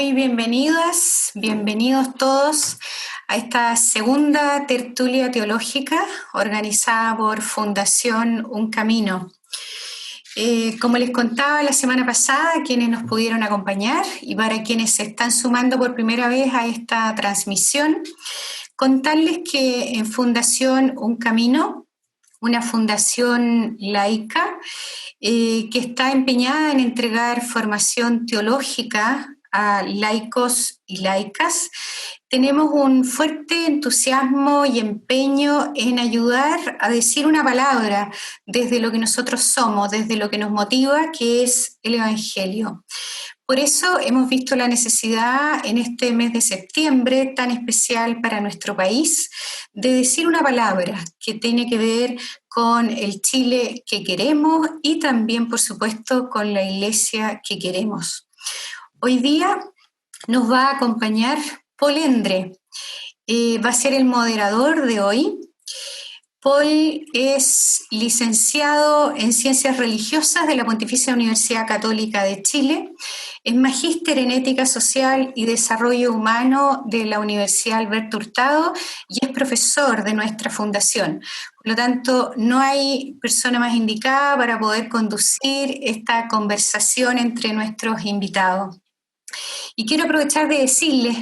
Muy bienvenidas, bienvenidos todos a esta segunda tertulia teológica organizada por Fundación Un Camino. Como les contaba la semana pasada, quienes nos pudieron acompañar y para quienes se están sumando por primera vez a esta transmisión, contarles que en Fundación Un Camino, una fundación laica que está empeñada en entregar formación teológica a laicos y laicas, tenemos un fuerte entusiasmo y empeño en ayudar a decir una palabra desde lo que nosotros somos, desde lo que nos motiva, que es el Evangelio. Por eso hemos visto la necesidad en este mes de septiembre tan especial para nuestro país de decir una palabra que tiene que ver con el Chile que queremos y también, por supuesto, con la iglesia que queremos. Hoy día nos va a acompañar Paul Endre, va a ser el moderador de hoy. Paul es licenciado en Ciencias Religiosas de la Pontificia Universidad Católica de Chile, es magíster en Ética Social y Desarrollo Humano de la Universidad Alberto Hurtado y es profesor de nuestra fundación. Por lo tanto, no hay persona más indicada para poder conducir esta conversación entre nuestros invitados. Y quiero aprovechar de decirles,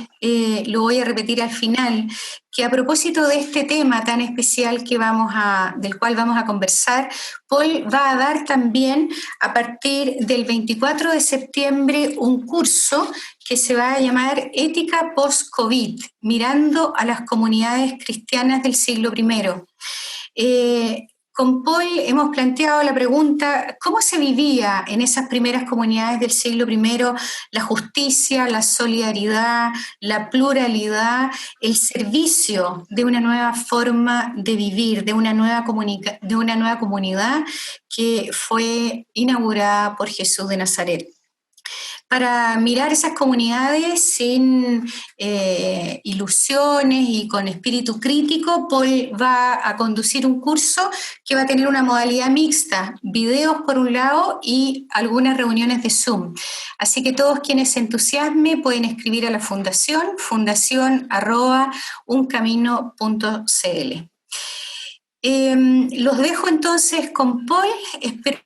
lo voy a repetir al final, que a propósito de este tema tan especial del cual vamos a conversar, Paul va a dar también a partir del 24 de septiembre un curso que se va a llamar Ética Post-COVID, mirando a las comunidades cristianas del siglo I. Con Paul hemos planteado la pregunta, ¿cómo se vivía en esas primeras comunidades del siglo I la justicia, la solidaridad, la pluralidad, el servicio de una nueva forma de vivir, de una nueva comunidad que fue inaugurada por Jesús de Nazaret? Para mirar esas comunidades sin ilusiones y con espíritu crítico, Paul va a conducir un curso que va a tener una modalidad mixta, videos por un lado y algunas reuniones de Zoom. Así que todos quienes se entusiasmen pueden escribir a la fundación, fundación@uncamino.cl. Los dejo entonces con Paul, espero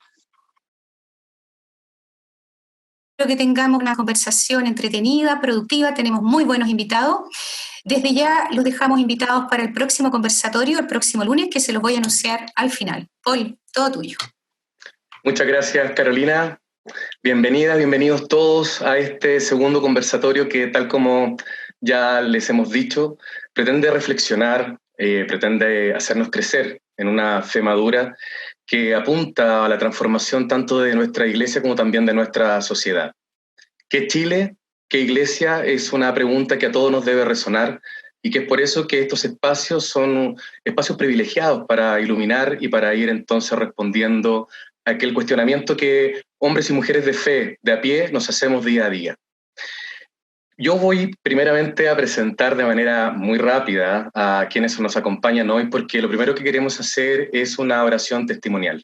que tengamos una conversación entretenida, productiva, tenemos muy buenos invitados. Desde ya los dejamos invitados para el próximo conversatorio, el próximo lunes, que se los voy a anunciar al final. Paul, todo tuyo. Muchas gracias, Carolina. Bienvenidas, bienvenidos todos a este segundo conversatorio que, tal como ya les hemos dicho, pretende reflexionar, pretende hacernos crecer en una fe madura que apunta a la transformación tanto de nuestra iglesia como también de nuestra sociedad. ¿Qué Chile? ¿Qué iglesia? Es una pregunta que a todos nos debe resonar y que es por eso que estos espacios son espacios privilegiados para iluminar y para ir entonces respondiendo a aquel cuestionamiento que hombres y mujeres de fe, de a pie, nos hacemos día a día. Yo voy primeramente a presentar de manera muy rápida a quienes nos acompañan hoy, porque lo primero que queremos hacer es una oración testimonial.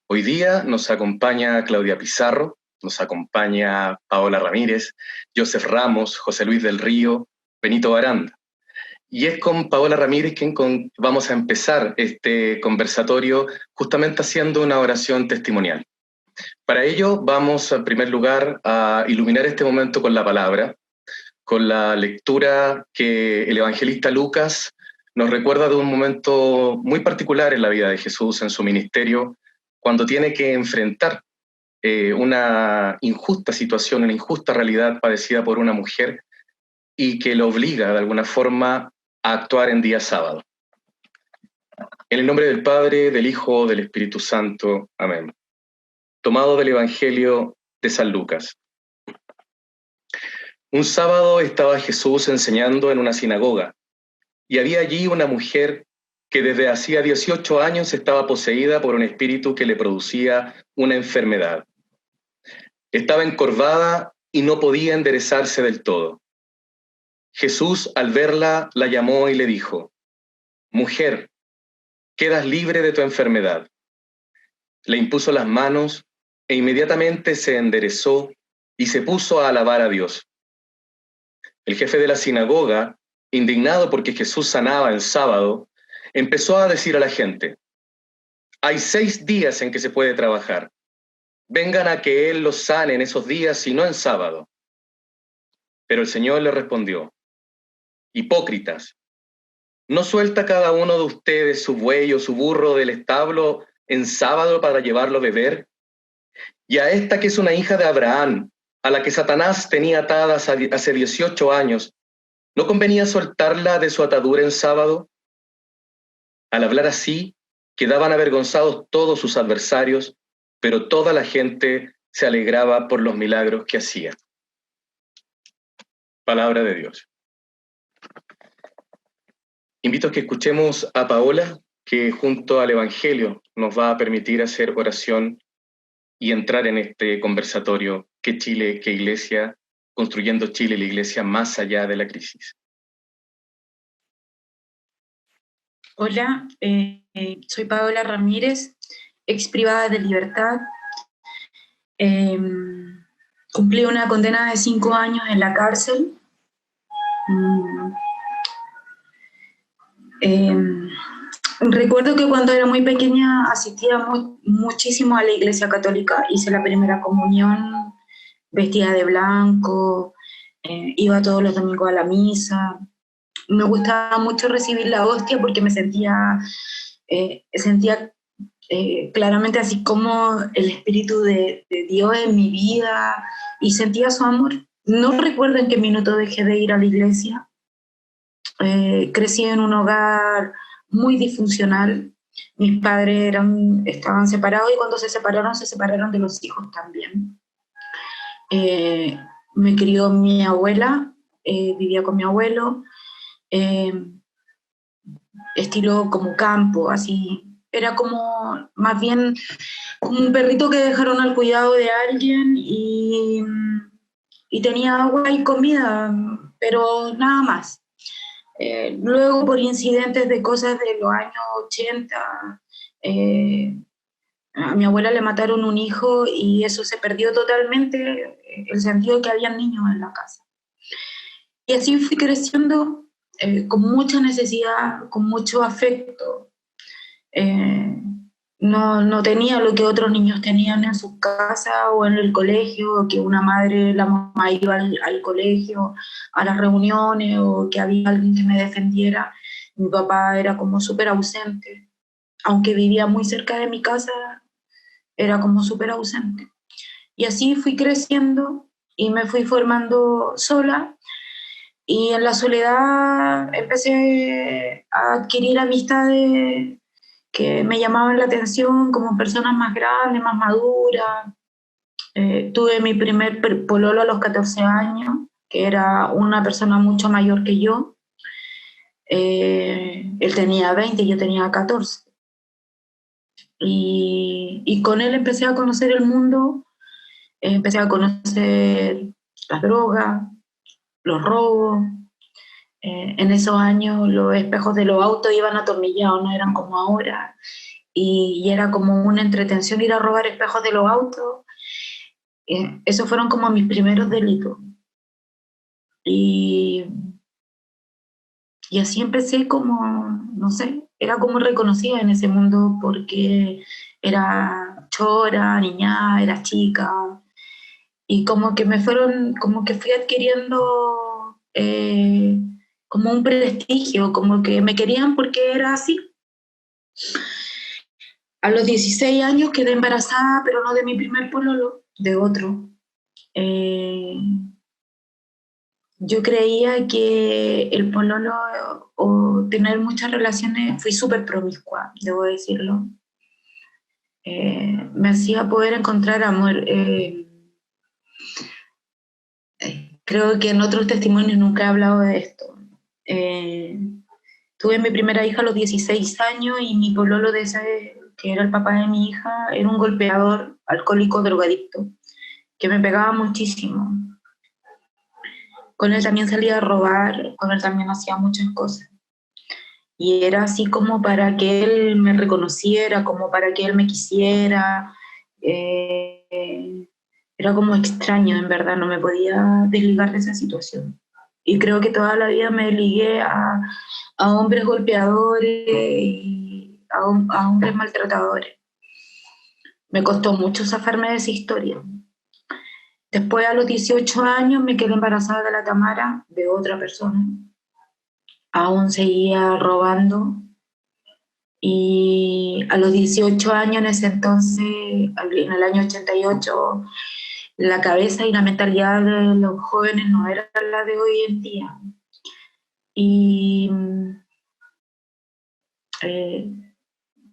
Hoy día nos acompaña Claudia Pizarro, nos acompaña Paola Ramírez, Joseph Ramos, José Luis del Río, Benito Baranda. Y es con Paola Ramírez quien vamos a empezar este conversatorio justamente haciendo una oración testimonial. Para ello vamos en primer lugar a iluminar este momento con la palabra, con la lectura que el evangelista Lucas nos recuerda de un momento muy particular en la vida de Jesús, en su ministerio, cuando tiene que enfrentar una injusta situación, una injusta realidad padecida por una mujer y que lo obliga de alguna forma a actuar en día sábado. En el nombre del Padre, del Hijo, del Espíritu Santo. Amén. Tomado del Evangelio de San Lucas. Un sábado estaba Jesús enseñando en una sinagoga, y había allí una mujer que desde hacía 18 años estaba poseída por un espíritu que le producía una enfermedad. Estaba encorvada y no podía enderezarse del todo. Jesús, al verla, la llamó y le dijo: «Mujer, quedas libre de tu enfermedad». Le impuso las manos e inmediatamente se enderezó y se puso a alabar a Dios. el jefe de la sinagoga, indignado porque Jesús sanaba el sábado, empezó a decir a la gente: hay 6 días en que se puede trabajar. Vengan a que Él los sane en esos días y no en sábado. Pero el Señor le respondió: hipócritas, ¿no suelta cada uno de ustedes su buey o su burro del establo en sábado para llevarlo a beber? Y a esta que es una hija de Abraham, a la que Satanás tenía atada hace 18 años, ¿no convenía soltarla de su atadura en sábado? Al hablar así, quedaban avergonzados todos sus adversarios, pero toda la gente se alegraba por los milagros que hacía. Palabra de Dios. Invito a que escuchemos a Paola, que junto al Evangelio nos va a permitir hacer oración y entrar en este conversatorio: ¿Qué Chile, qué iglesia? Construyendo Chile, la iglesia más allá de la crisis. Hola, soy Paola Ramírez, ex privada de libertad. Cumplí una condena de 5 años en la cárcel. Recuerdo que cuando era muy pequeña asistía muchísimo a la iglesia católica. Hice la primera comunión vestida de blanco, iba todos los domingos a la misa. Me gustaba mucho recibir la hostia porque me sentía claramente así como el Espíritu de Dios en mi vida, y sentía su amor. No recuerdo en qué minuto dejé de ir a la iglesia. Crecí en un hogar muy disfuncional. Mis padres estaban separados, y cuando se separaron de los hijos también. Me crió mi abuela, vivía con mi abuelo, estilo como campo, así. Era como más bien un perrito que dejaron al cuidado de alguien, y tenía agua y comida, pero nada más. Luego, por incidentes de cosas de los años 80, a mi abuela le mataron un hijo, y eso se perdió totalmente, el sentido de que había niños en la casa. Y así fui creciendo, con mucha necesidad, con mucho afecto. No tenía lo que otros niños tenían en su casa o en el colegio, que una madre, la mamá iba al colegio, a las reuniones, o que había alguien que me defendiera. Mi papá era como súper ausente. Aunque vivía muy cerca de mi casa, era como súper ausente. Y así fui creciendo y me fui formando sola. Y en la soledad empecé a adquirir amistades que me llamaban la atención, como personas más grandes, más maduras. Tuve mi primer pololo a los 14 años, que era una persona mucho mayor que yo. Él tenía 20 y yo tenía 14. Y con él empecé a conocer el mundo, empecé a conocer las drogas, los robos. En esos años los espejos de los autos iban atornillados, no eran como ahora, y era como una entretención ir a robar espejos de los autos. Esos fueron como mis primeros delitos. Y así empecé como, no sé, era como reconocida en ese mundo porque era chora, niña, era chica, y como que como que fui adquiriendo como un prestigio, como que me querían porque era así. A los 16 años quedé embarazada, pero no de mi primer pololo, de otro. Yo creía que el pololo o tener muchas relaciones, fui súper promiscua, debo decirlo. Me hacía poder encontrar amor. Creo que en otros testimonios nunca he hablado de esto. Tuve mi primera hija a los 16 años, y mi pololo de ese, que era el papá de mi hija, era un golpeador, alcohólico, drogadicto, que me pegaba muchísimo. Con él también salía a robar, con él también hacía muchas cosas. Y era así como para que él me reconociera, como para que él me quisiera. Era como extraño, en verdad, no me podía desligar de esa situación. Y creo que toda la vida me ligué a hombres golpeadores y a hombres maltratadores. Me costó mucho zafarme de esa historia. Después, a los 18 años, me quedé embarazada de la Tamara, de otra persona. Aún seguía robando. Y a los 18 años, en ese entonces, en el año 88, la cabeza y la mentalidad de los jóvenes no era la de hoy en día. Y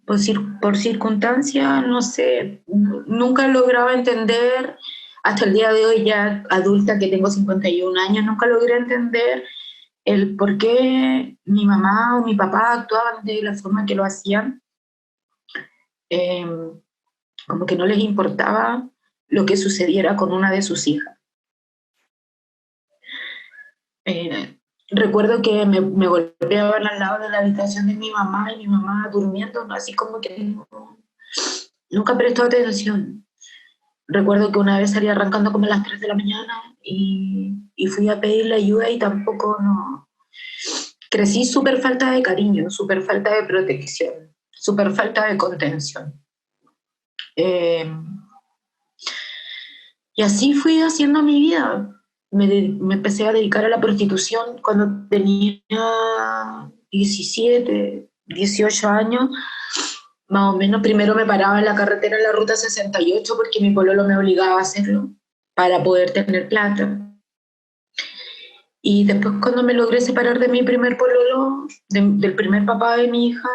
por circunstancias, no sé, nunca lograba entender, hasta el día de hoy ya adulta que tengo 51 años, nunca logré entender el por qué mi mamá o mi papá actuaban de la forma que lo hacían. Como que no les importaba lo que sucediera con una de sus hijas. Recuerdo que me golpeaban al lado de la habitación de mi mamá y mi mamá durmiendo, así como que nunca prestó atención. Recuerdo que una vez salí arrancando como a las 3 de la mañana y fui a pedirle ayuda y tampoco no. Crecí súper falta de cariño, súper falta de protección, súper falta de contención. Y así fui haciendo mi vida. Me empecé a dedicar a la prostitución cuando tenía 17, 18 años, más o menos. Primero me paraba en la carretera en la ruta 68 porque mi pololo me obligaba a hacerlo para poder tener plata. Y después, cuando me logré separar de mi primer pololo, del primer papá de mi hija,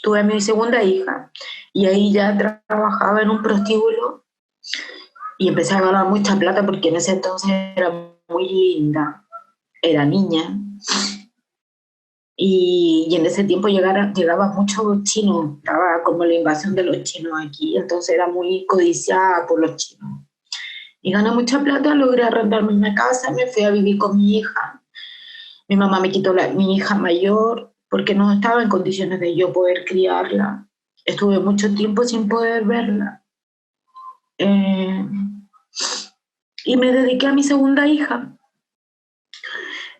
tuve a mi segunda hija y ahí ya trabajaba en un prostíbulo y empecé a ganar mucha plata porque en ese entonces era muy linda, era niña. Y en ese tiempo llegaba mucho chino, estaba como la invasión de los chinos aquí, entonces era muy codiciada por los chinos. Y gané mucha plata, logré arrendarme una casa, me fui a vivir con mi hija. Mi mamá me quitó mi hija mayor porque no estaba en condiciones de yo poder criarla. Estuve mucho tiempo sin poder verla. Y me dediqué a mi segunda hija.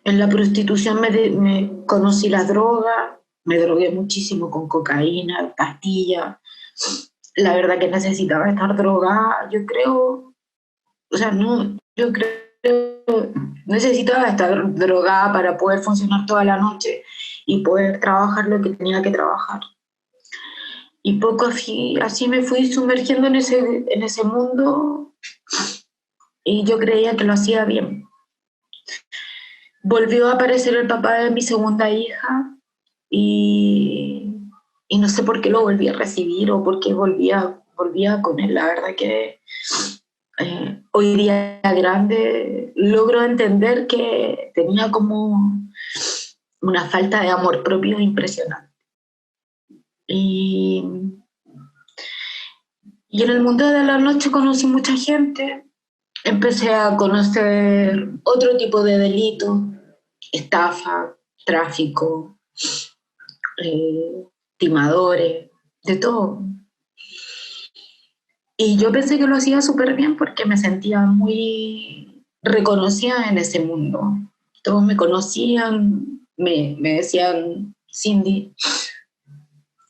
En la prostitución me conocí la droga, me drogué muchísimo con cocaína, pastillas. La verdad que necesitaba estar drogada, yo creo, o sea, no, yo creo, necesitaba estar drogada para poder funcionar toda la noche y poder trabajar lo que tenía que trabajar. Y poco así me fui sumergiendo en ese mundo y yo creía que lo hacía bien. Volvió a aparecer el papá de mi segunda hija y no sé por qué lo volví a recibir o por qué volvía con él. La verdad que hoy día grande logro entender que tenía como una falta de amor propio impresionante. Y en el mundo de la noche conocí mucha gente, empecé a conocer otro tipo de delitos, estafa, tráfico, timadores, de todo. Y yo pensé que lo hacía súper bien porque me sentía muy reconocida en ese mundo. Todos me conocían, me decían Cindy.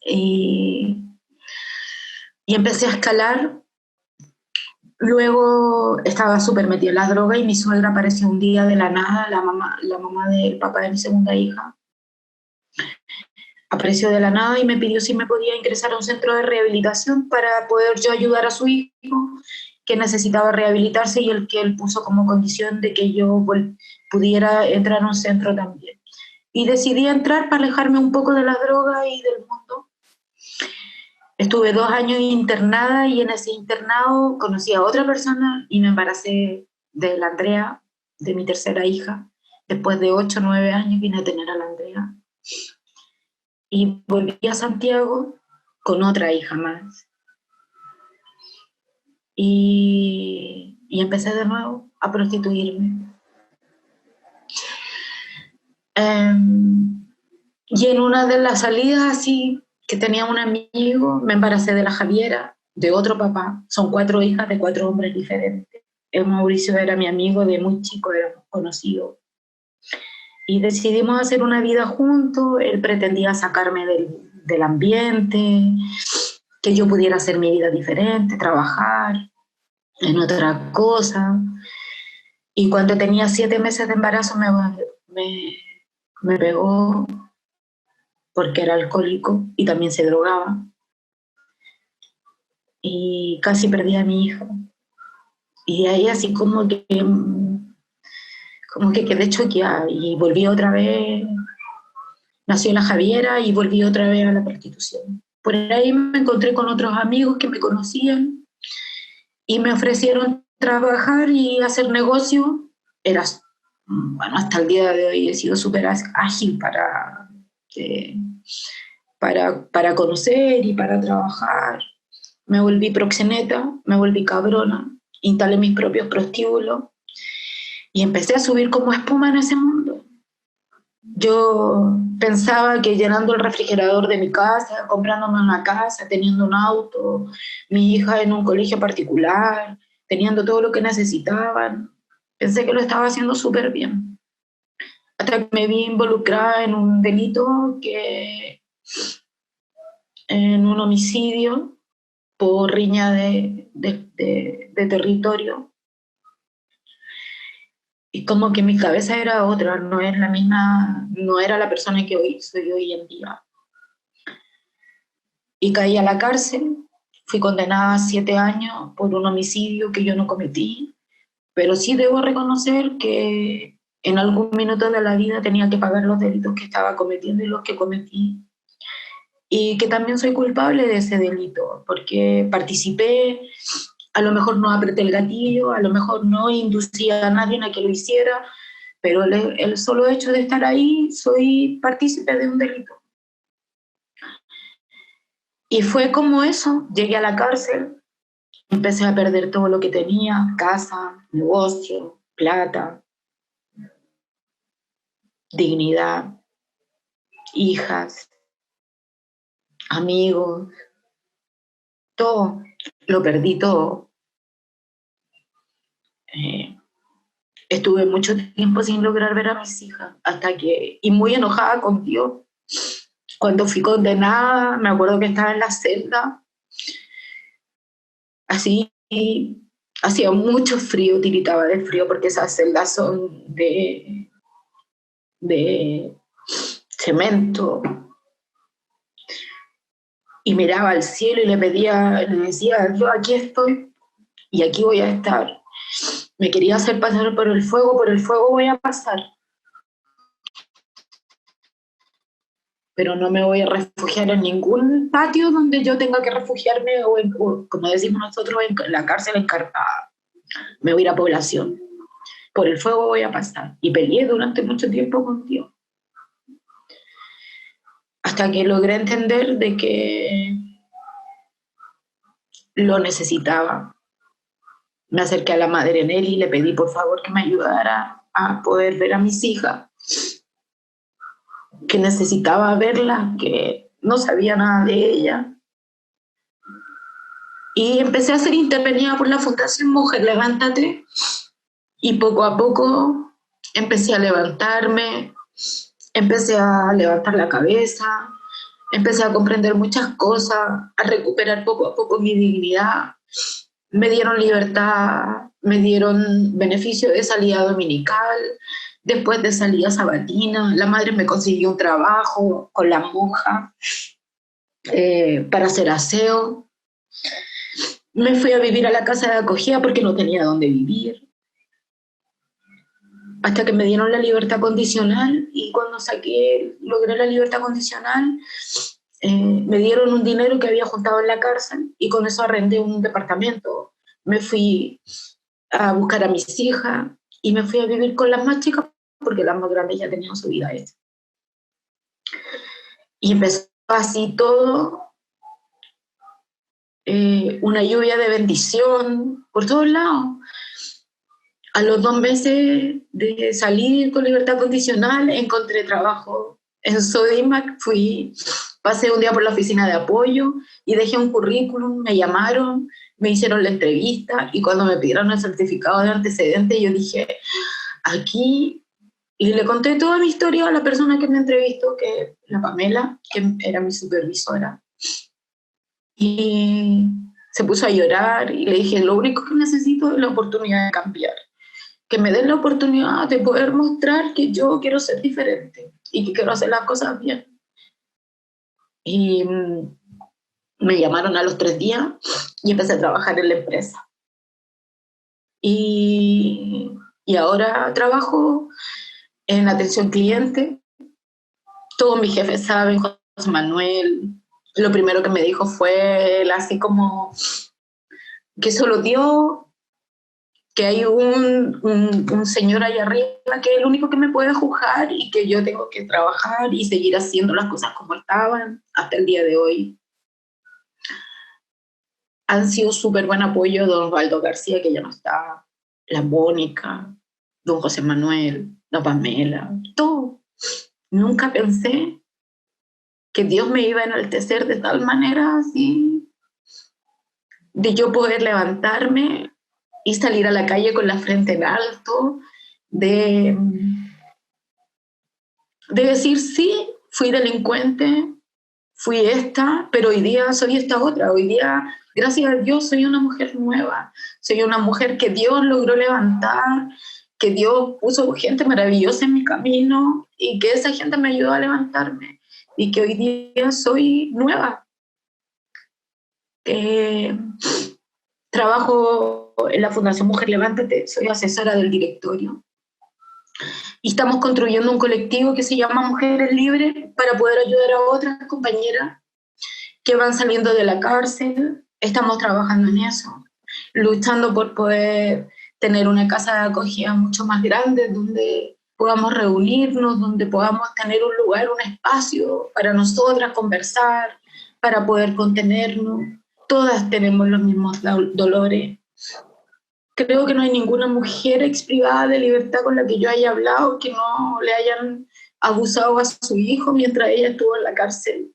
Y empecé a escalar. Luego estaba súper metida en las drogas y mi suegra apareció un día de la nada, la mamá del papá de mi segunda hija. Apareció de la nada y me pidió si me podía ingresar a un centro de rehabilitación para poder yo ayudar a su hijo que necesitaba rehabilitarse y el que él puso como condición de que yo pudiera entrar a un centro también. Y decidí entrar para alejarme un poco de las drogas y del mundo. Estuve 2 años internada y en ese internado conocí a otra persona y me embaracé de la Andrea, de mi tercera hija. Después de 8 o 9 años vine a tener a la Andrea. Y volví a Santiago con otra hija más. Y empecé de nuevo a prostituirme. Y en una de las salidas así, que tenía un amigo, me embaracé de la Javiera, de otro papá. Son 4 hijas de 4 hombres diferentes. El Mauricio era mi amigo de muy chico, éramos conocidos. Y decidimos hacer una vida juntos. Él pretendía sacarme del ambiente, que yo pudiera hacer mi vida diferente, trabajar en otra cosa. Y cuando tenía 7 meses de embarazo me pegó porque era alcohólico y también se drogaba. Y casi perdí a mi hija. Y de ahí así como que quedé choqueada y volví otra vez. Nació la Javiera y volví otra vez a la prostitución. Por ahí me encontré con otros amigos que me conocían y me ofrecieron trabajar y hacer negocio. Era, bueno, hasta el día de hoy he sido súper ágil para conocer y para trabajar. Me volví proxeneta, me volví cabrona, instalé mis propios prostíbulos y empecé a subir como espuma en ese mundo. Yo pensaba que llenando el refrigerador de mi casa, comprándome una casa, teniendo un auto, mi hija en un colegio particular, teniendo todo lo que necesitaban, pensé que lo estaba haciendo súper bien. Hasta que me vi involucrada en un delito, en un homicidio por riña de territorio. Y como que mi cabeza era otra, no es la misma, no era la persona que hoy soy hoy en día. Y caí a la cárcel, fui condenada a 7 años por un homicidio que yo no cometí, pero sí debo reconocer que en algún minuto de la vida tenía que pagar los delitos que estaba cometiendo y los que cometí. Y que también soy culpable de ese delito, porque participé, a lo mejor no apreté el gatillo, a lo mejor no inducí a nadie a que lo hiciera, pero el solo hecho de estar ahí, soy partícipe de un delito. Y fue como eso, llegué a la cárcel, empecé a perder todo lo que tenía, casa, negocio, plata, dignidad, hijas, amigos, todo, lo perdí todo. Estuve mucho tiempo sin lograr ver a mis hijas, y muy enojada con Dios. Cuando fui condenada, me acuerdo que estaba en la celda, así, hacía mucho frío, tiritaba de frío, porque esas celdas son de cemento. Y miraba al cielo y le decía, yo aquí estoy y aquí voy a estar. Me quería hacer pasar por el fuego voy a pasar. Pero no me voy a refugiar en ningún patio donde yo tenga que refugiarme o como decimos nosotros, en la cárcel encartada. Me voy a ir a población. Por el fuego voy a pasar. Y peleé durante mucho tiempo con Dios. Hasta que logré entender de que lo necesitaba. Me acerqué a la madre Nelly y le pedí por favor que me ayudara a poder ver a mis hijas, que necesitaba verla, que no sabía nada de ella. Y empecé a ser intervenida por la Fundación Mujer Levántate y poco a poco empecé a levantarme, empecé a levantar la cabeza, empecé a comprender muchas cosas, a recuperar poco a poco mi dignidad. Me dieron libertad, me dieron beneficio de salida dominical, después de salida sabatina. La madre me consiguió un trabajo con la monja para hacer aseo. Me fui a vivir a la casa de acogida porque no tenía dónde vivir. Hasta que me dieron la libertad condicional, y cuando logré la libertad condicional, me dieron un dinero que había juntado en la cárcel y con eso arrendé un departamento. Me fui a buscar a mis hijas y me fui a vivir con las más chicas porque las más grandes ya tenían su vida hecha. Y empezó así todo, una lluvia de bendición por todos lados. A los 2 meses de salir con libertad condicional, encontré trabajo en Sodimac. Pasé un día por la oficina de apoyo y dejé un currículum, me llamaron, me hicieron la entrevista y cuando me pidieron el certificado de antecedentes yo dije, aquí Y le conté toda mi historia a la persona que me entrevistó, que la Pamela, que era mi supervisora. Y se puso a llorar y le dije, lo único que necesito es la oportunidad de cambiar. Que me den la oportunidad de poder mostrar que yo quiero ser diferente y que quiero hacer las cosas bien. Y me llamaron a los 3 días y empecé a trabajar en la empresa. Y ahora trabajo en atención cliente. Todos mis jefes saben, José Manuel, lo primero que me dijo fue él, así como que solo dio, que hay un señor allá arriba que es el único que me puede juzgar y que yo tengo que trabajar y seguir haciendo las cosas como estaban hasta el día de hoy. Han sido súper buen apoyo don Osvaldo García, que ya no está, la Mónica, don José Manuel, la Pamela, todo. Nunca pensé que Dios me iba a enaltecer de tal manera así, de yo poder levantarme y salir a la calle con la frente en alto, de decir, sí, fui delincuente, fui esta, pero hoy día soy esta otra. Hoy día, gracias a Dios, soy una mujer nueva. Soy una mujer que Dios logró levantar, que Dios puso gente maravillosa en mi camino y que esa gente me ayudó a levantarme y que hoy día soy nueva. Trabajo en la Fundación Mujer Levántate, soy asesora del directorio. Y estamos construyendo un colectivo que se llama Mujeres Libres para poder ayudar a otras compañeras que van saliendo de la cárcel. Estamos trabajando en eso, luchando por poder tener una casa de acogida mucho más grande donde podamos reunirnos, donde podamos tener un lugar, un espacio para nosotras conversar, para poder contenernos. Todas tenemos los mismos dolores. Creo que no hay ninguna mujer exprivada de libertad con la que yo haya hablado que no le hayan abusado a su hijo mientras ella estuvo en la cárcel.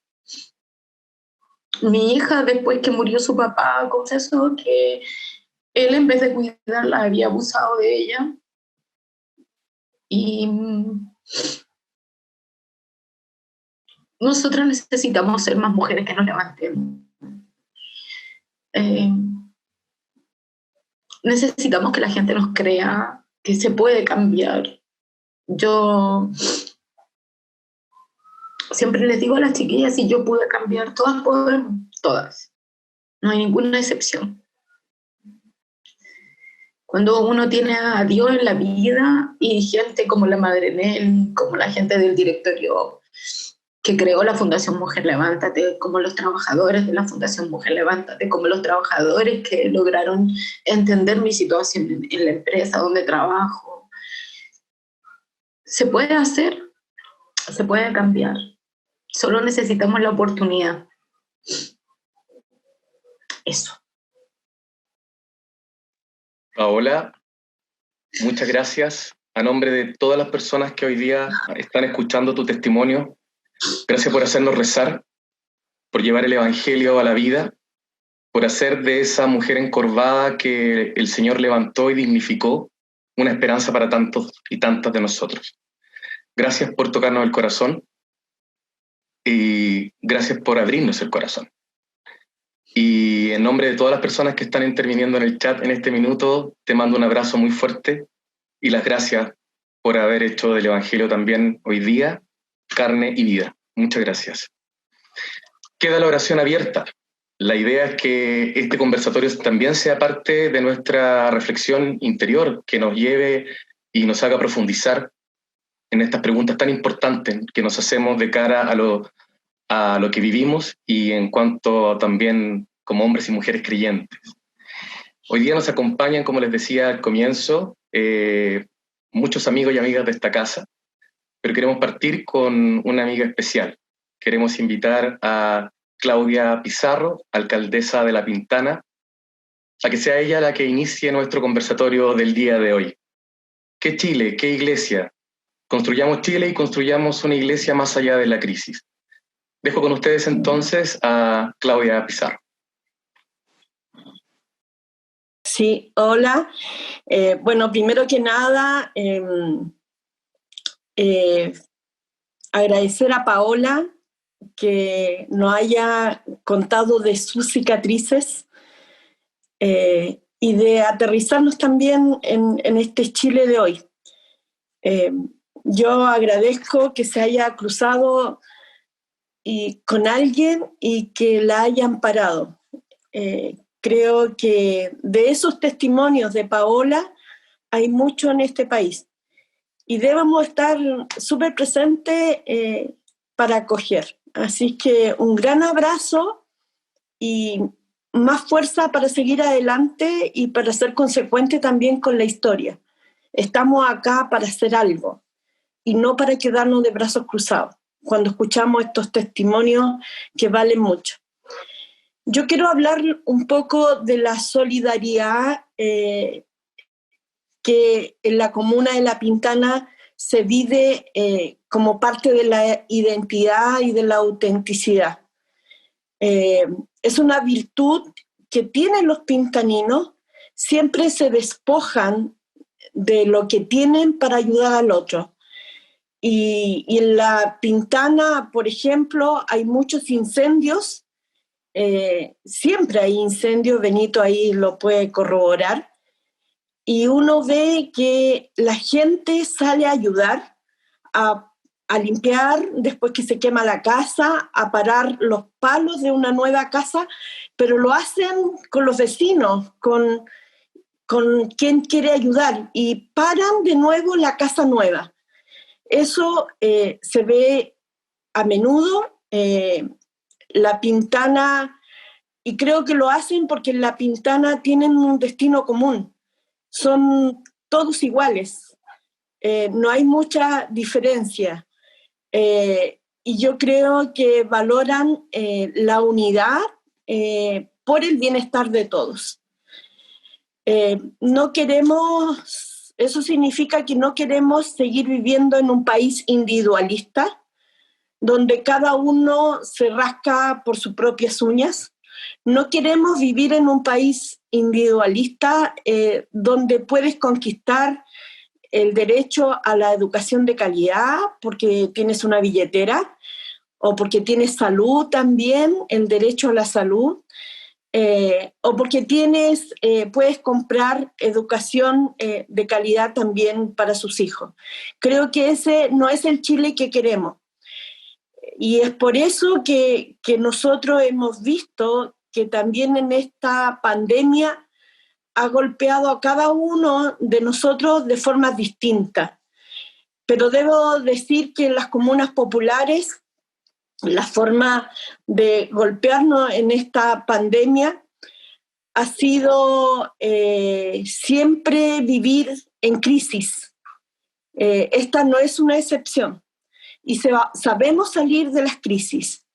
Mi hija, después que murió su papá, confesó que él, en vez de cuidarla, había abusado de ella. Y nosotras necesitamos ser más mujeres que nos levantemos. Necesitamos que la gente nos crea que se puede cambiar. Yo siempre les digo a las chiquillas, si yo pude cambiar, todas podemos, todas. No hay ninguna excepción. Cuando uno tiene a Dios en la vida y gente como la Madre Nelly, como la gente del directorio que creó la Fundación Mujer Levántate, como los trabajadores de la Fundación Mujer Levántate, como los trabajadores que lograron entender mi situación en la empresa donde trabajo. Se puede hacer, se puede cambiar. Solo necesitamos la oportunidad. Eso. Paola, muchas gracias. A nombre de todas las personas que hoy día están escuchando tu testimonio, gracias por hacernos rezar, por llevar el Evangelio a la vida, por hacer de esa mujer encorvada que el Señor levantó y dignificó una esperanza para tantos y tantas de nosotros. Gracias por tocarnos el corazón y gracias por abrirnos el corazón. Y en nombre de todas las personas que están interviniendo en el chat en este minuto, te mando un abrazo muy fuerte y las gracias por haber hecho del Evangelio también hoy día carne y vida. Muchas gracias. Queda la oración abierta. La idea es que este conversatorio también sea parte de nuestra reflexión interior, que nos lleve y nos haga profundizar en estas preguntas tan importantes que nos hacemos de cara a lo que vivimos y en cuanto también como hombres y mujeres creyentes. Hoy día nos acompañan, como les decía al comienzo, muchos amigos y amigas de esta casa, pero queremos partir con una amiga especial. Queremos invitar a Claudia Pizarro, alcaldesa de La Pintana, a que sea ella la que inicie nuestro conversatorio del día de hoy. ¿Qué Chile? ¿Qué iglesia? Construyamos Chile y construyamos una iglesia más allá de la crisis. Dejo con ustedes entonces a Claudia Pizarro. Sí, hola. Bueno, primero que nada, Agradecer a Paola que nos haya contado de sus cicatrices y de aterrizarnos también en este Chile de hoy. Yo agradezco que se haya cruzado con alguien y que la hayan parado. Creo que de esos testimonios de Paola hay mucho en este país y debemos estar súper presentes para acoger. Así que un gran abrazo y más fuerza para seguir adelante y para ser consecuente también con la historia. Estamos acá para hacer algo y no para quedarnos de brazos cruzados cuando escuchamos estos testimonios que valen mucho. Yo quiero hablar un poco de la solidaridad que en la comuna de La Pintana se vive como parte de la identidad y de la autenticidad. Es una virtud que tienen los pintaninos, siempre se despojan de lo que tienen para ayudar al otro. Y en La Pintana, por ejemplo, hay muchos incendios, siempre hay incendios, Benito ahí lo puede corroborar, y uno ve que la gente sale a ayudar, a limpiar después que se quema la casa, a parar los palos de una nueva casa, pero lo hacen con los vecinos, con quien quiere ayudar, y paran de nuevo la casa nueva. Eso se ve a menudo. La Pintana, y creo que lo hacen porque en La Pintana tienen un destino común, son todos iguales, no hay mucha diferencia, y yo creo que valoran la unidad por el bienestar de todos. No queremos, eso significa que no queremos seguir viviendo en un país individualista, donde cada uno se rasca por sus propias uñas. No queremos vivir en un país individualista donde puedes conquistar el derecho a la educación de calidad porque tienes una billetera o porque tienes salud también, el derecho a la salud, o porque puedes comprar educación de calidad también para sus hijos. Creo que ese no es el Chile que queremos. Y es por eso que nosotros hemos visto que también en esta pandemia ha golpeado a cada uno de nosotros de formas distintas. Pero debo decir que en las comunas populares, la forma de golpearnos en esta pandemia ha sido siempre vivir en crisis. Esta no es una excepción. Y sabemos salir de las crisis.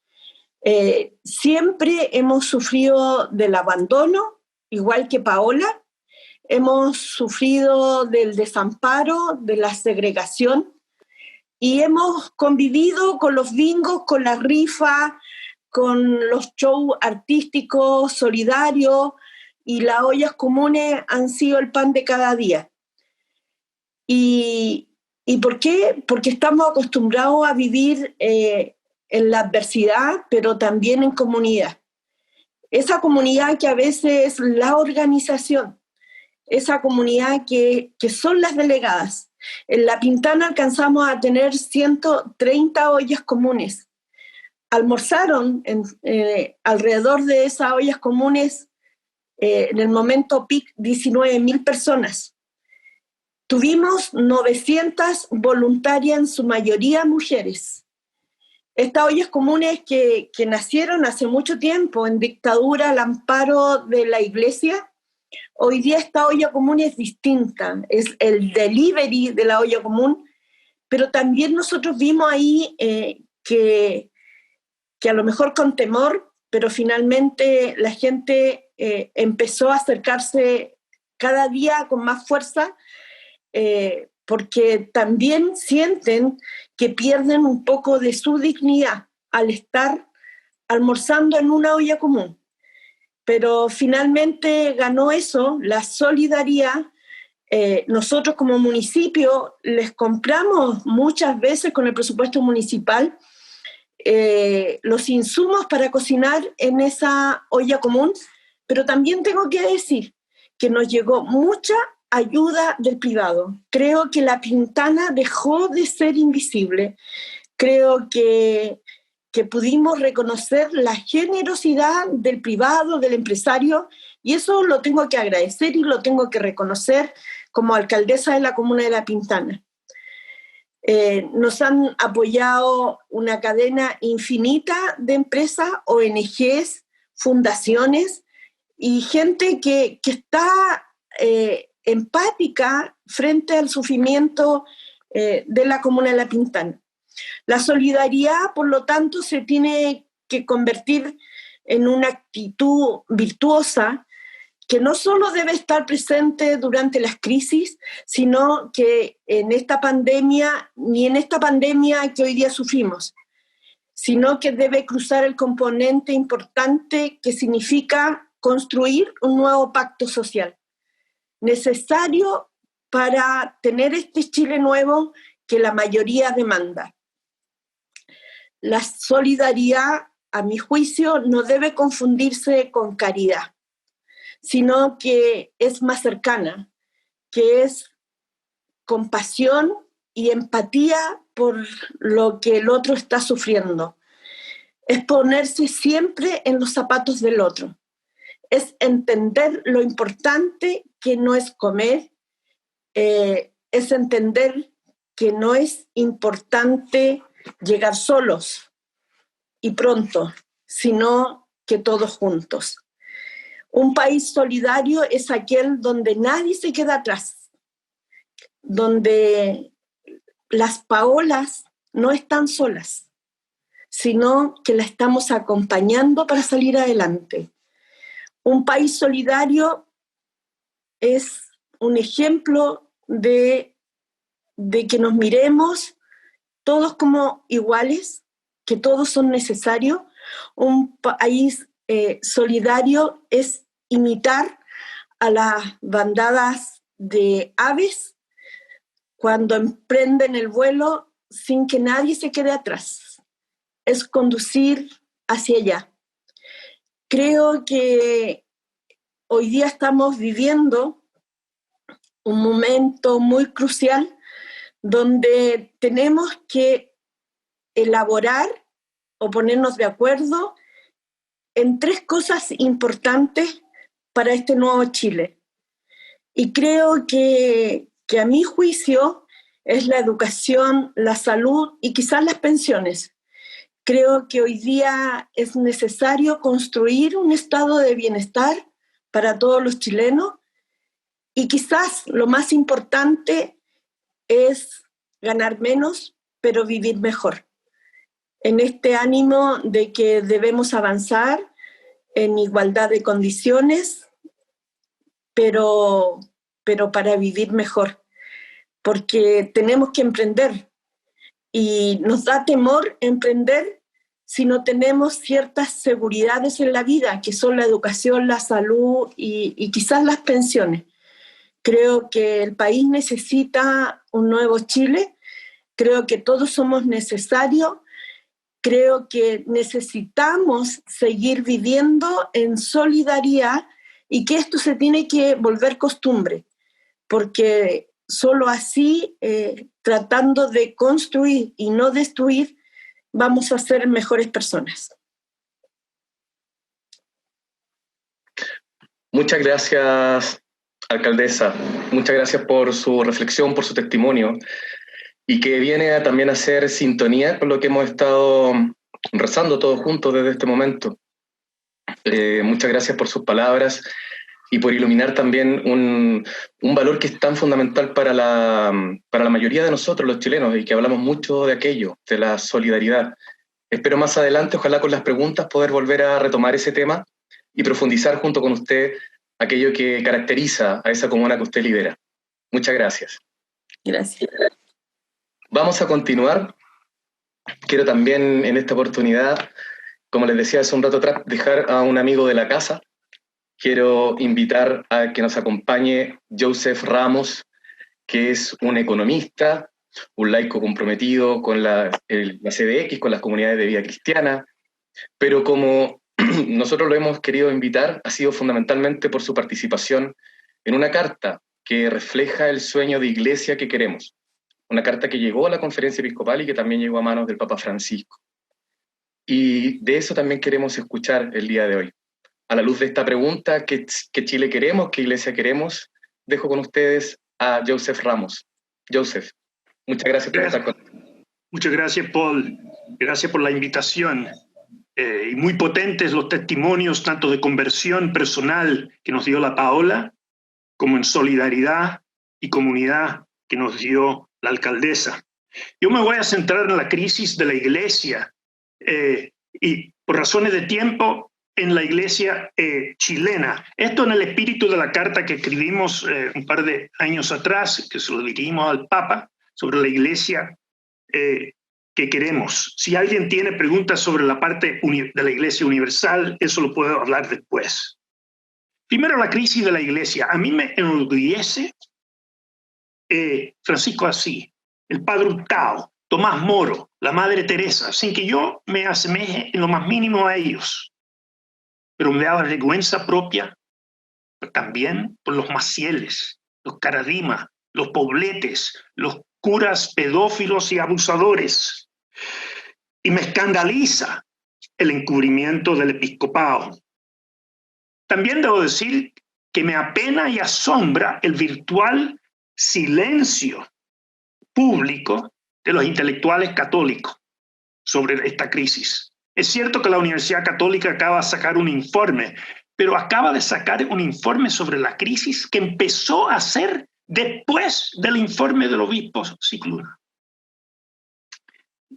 Siempre hemos sufrido del abandono, igual que Paola, hemos sufrido del desamparo, de la segregación, y hemos convivido con los bingos, con la rifa, con los shows artísticos, solidarios, y las ollas comunes han sido el pan de cada día. ¿Y por qué? Porque estamos acostumbrados a vivir en la adversidad, pero también en comunidad. Esa comunidad que a veces es la organización, esa comunidad que son las delegadas. En La Pintana alcanzamos a tener 130 ollas comunes. Almorzaron alrededor de esas ollas comunes en el momento peak 19.000 personas. Tuvimos 900 voluntarias, en su mayoría mujeres. Estas ollas comunes que nacieron hace mucho tiempo en dictadura al amparo de la iglesia, hoy día esta olla común es distinta, es el delivery de la olla común, pero también nosotros vimos ahí que a lo mejor con temor, pero finalmente la gente empezó a acercarse cada día con más fuerza, porque también sienten que pierden un poco de su dignidad al estar almorzando en una olla común. Pero finalmente ganó eso, la solidaridad, Nosotros como municipio les compramos muchas veces con el presupuesto municipal los insumos para cocinar en esa olla común, pero también tengo que decir que nos llegó mucha ayuda del privado. Creo que la Pintana dejó de ser invisible. Creo que pudimos reconocer la generosidad del privado, del empresario, y eso lo tengo que agradecer y lo tengo que reconocer como alcaldesa de la comuna de La Pintana. Nos han apoyado una cadena infinita de empresas, ONGs, fundaciones y gente que está empática frente al sufrimiento de la comuna de La Pintana. La solidaridad, por lo tanto, se tiene que convertir en una actitud virtuosa que no solo debe estar presente durante las crisis, sino que en esta pandemia, ni en esta pandemia que hoy día sufrimos, sino que debe cruzar el componente importante que significa construir un nuevo pacto social, necesario para tener este Chile nuevo que la mayoría demanda. La solidaridad, a mi juicio, no debe confundirse con caridad, sino que es más cercana, que es compasión y empatía por lo que el otro está sufriendo. Es ponerse siempre en los zapatos del otro. Es entender lo importante que no es comer, es entender que no es importante llegar solos y pronto, sino que todos juntos. Un país solidario es aquel donde nadie se queda atrás, donde las Paolas no están solas, sino que la estamos acompañando para salir adelante. Un país solidario es un ejemplo de que nos miremos todos como iguales, que todos son necesarios. Un país solidario es imitar a las bandadas de aves cuando emprenden el vuelo sin que nadie se quede atrás. Es conducir hacia allá. Creo que hoy día estamos viviendo un momento muy crucial donde tenemos que elaborar o ponernos de acuerdo en 3 cosas importantes para este nuevo Chile. Y creo que a mi juicio es la educación, la salud y quizás las pensiones. Creo que hoy día es necesario construir un estado de bienestar para todos los chilenos y quizás lo más importante es ganar menos, pero vivir mejor. En este ánimo de que debemos avanzar en igualdad de condiciones, pero para vivir mejor, porque tenemos que emprender y nos da temor emprender si no tenemos ciertas seguridades en la vida, que son la educación, la salud y quizás las pensiones. Creo que el país necesita un nuevo Chile, creo que todos somos necesarios, creo que necesitamos seguir viviendo en solidaridad y que esto se tiene que volver costumbre, porque solo así, tratando de construir y no destruir, vamos a ser mejores personas. Muchas gracias, alcaldesa. Muchas gracias por su reflexión, por su testimonio, y que viene también a hacer sintonía con lo que hemos estado rezando todos juntos desde este momento. Muchas gracias por sus palabras y por iluminar también un valor que es tan fundamental para la mayoría de nosotros, los chilenos, y que hablamos mucho de aquello, de la solidaridad. Espero más adelante, ojalá con las preguntas, poder volver a retomar ese tema y profundizar junto con usted aquello que caracteriza a esa comuna que usted lidera. Muchas gracias. Gracias. Vamos a continuar. Quiero también en esta oportunidad, como les decía hace un rato atrás, dejar a un amigo de la casa, quiero invitar a que nos acompañe Joseph Ramos, que es un economista, un laico comprometido con la CDX, con las comunidades de vida cristiana, pero como nosotros lo hemos querido invitar, ha sido fundamentalmente por su participación en una carta que refleja el sueño de iglesia que queremos. Una carta que llegó a la Conferencia Episcopal y que también llegó a manos del Papa Francisco. Y de eso también queremos escuchar el día de hoy. A la luz de esta pregunta, ¿qué Chile queremos? ¿Qué iglesia queremos? Dejo con ustedes a Joseph Ramos. Joseph, muchas gracias por estar con nosotros. Muchas gracias, Paul. Gracias por la invitación. Y muy potentes los testimonios, tanto de conversión personal que nos dio la Paola, como en solidaridad y comunidad que nos dio la alcaldesa. Yo me voy a centrar en la crisis de la iglesia y por razones de tiempo en la iglesia chilena. Esto en el espíritu de la carta que escribimos un par de años atrás, que se lo dirigimos al Papa, sobre la iglesia que queremos. Si alguien tiene preguntas sobre la parte de la iglesia universal, eso lo puedo hablar después. Primero, la crisis de la iglesia. A mí me enorgullece Francisco Asís, el Padre Hurtado, Tomás Moro, la Madre Teresa, sin que yo me asemeje en lo más mínimo a ellos. Pero me da vergüenza propia también por los Macieles, los Caradima, los Pobletes, los curas pedófilos y abusadores. Y me escandaliza el encubrimiento del episcopado. También debo decir que me apena y asombra el virtual silencio público de los intelectuales católicos sobre esta crisis. Es cierto que la Universidad Católica acaba de sacar un informe, pero acaba de sacar un informe sobre la crisis que empezó a hacer después del informe del obispo Scicluna.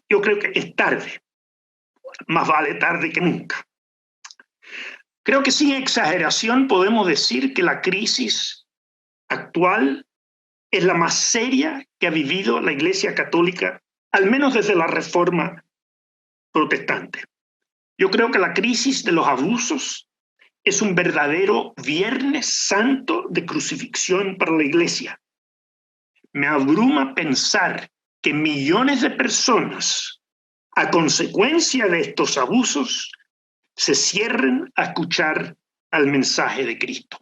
Yo creo que es tarde, más vale tarde que nunca. Creo que sin exageración podemos decir que la crisis actual es la más seria que ha vivido la Iglesia Católica, al menos desde la Reforma protestante. Yo creo que la crisis de los abusos es un verdadero Viernes Santo de crucifixión para la Iglesia. Me abruma pensar que millones de personas, a consecuencia de estos abusos, se cierren a escuchar al mensaje de Cristo.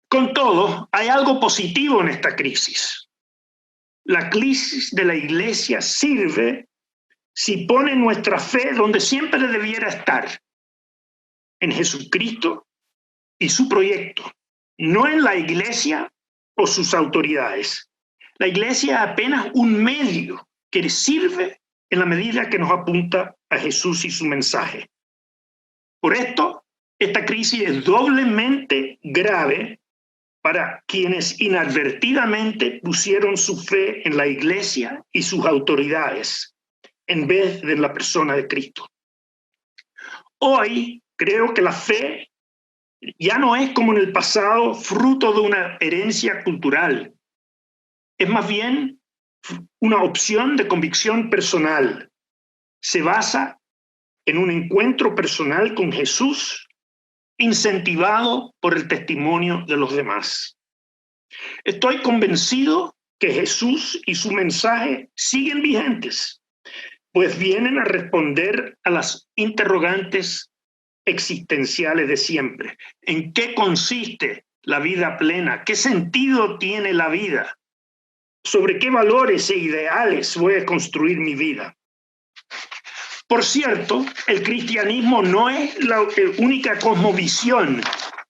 Con todo, hay algo positivo en esta crisis. La crisis de la Iglesia sirve si pone nuestra fe donde siempre debiera estar, en Jesucristo y su proyecto, no en la Iglesia o sus autoridades. La Iglesia es apenas un medio que sirve en la medida que nos apunta a Jesús y su mensaje. Por esto, esta crisis es doblemente grave para quienes inadvertidamente pusieron su fe en la Iglesia y sus autoridades, en vez de la persona de Cristo. Hoy creo que la fe ya no es como en el pasado fruto de una herencia cultural. Es más bien una opción de convicción personal. Se basa en un encuentro personal con Jesús, incentivado por el testimonio de los demás. Estoy convencido que Jesús y su mensaje siguen vigentes, pues vienen a responder a las interrogantes existenciales de siempre. ¿En qué consiste la vida plena? ¿Qué sentido tiene la vida? ¿Sobre qué valores e ideales voy a construir mi vida? Por cierto, el cristianismo no es la única cosmovisión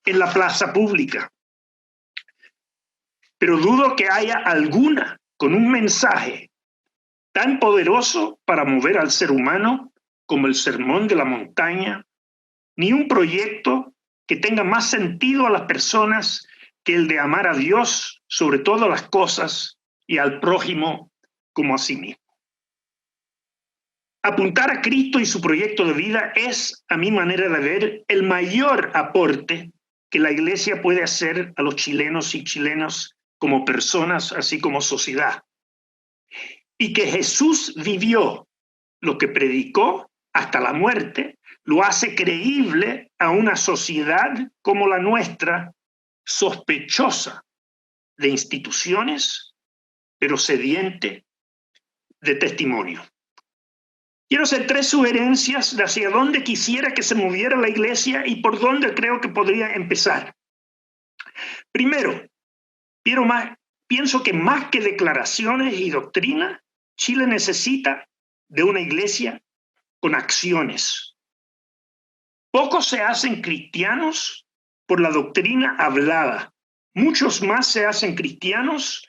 en la plaza pública, pero dudo que haya alguna con un mensaje tan poderoso para mover al ser humano como el Sermón de la Montaña, ni un proyecto que tenga más sentido a las personas que el de amar a Dios sobre todas las cosas y al prójimo como a sí mismo. Apuntar a Cristo y su proyecto de vida es, a mi manera de ver, el mayor aporte que la Iglesia puede hacer a los chilenos y chilenas como personas, así como sociedad. Y que Jesús vivió lo que predicó hasta la muerte, lo hace creíble a una sociedad como la nuestra, sospechosa de instituciones, pero sediente de testimonio. Quiero hacer 3 sugerencias de hacia dónde quisiera que se moviera la Iglesia y por dónde creo que podría empezar. Primero, pienso que más que declaraciones y doctrina, Chile necesita de una Iglesia con acciones. Pocos se hacen cristianos por la doctrina hablada. Muchos más se hacen cristianos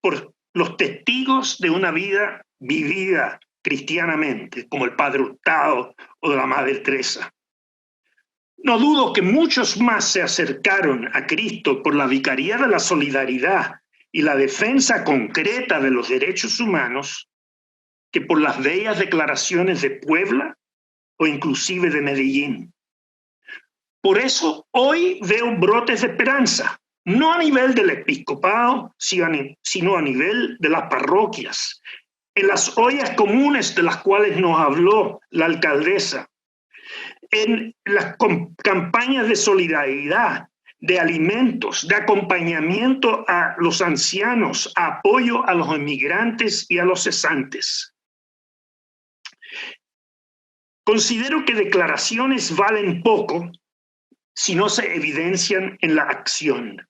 por los testigos de una vida vivida cristianamente, como el Padre Hurtado o la Madre Teresa. No dudo que muchos más se acercaron a Cristo por la vicaría de la solidaridad y la defensa concreta de los derechos humanos que por las bellas declaraciones de Puebla o inclusive de Medellín. Por eso hoy veo brotes de esperanza, no a nivel del episcopado, sino a nivel de las parroquias, en las ollas comunes de las cuales nos habló la alcaldesa, en las campañas de solidaridad, de alimentos, de acompañamiento a los ancianos, apoyo a los inmigrantes y a los cesantes. Considero que declaraciones valen poco si no se evidencian en la acción,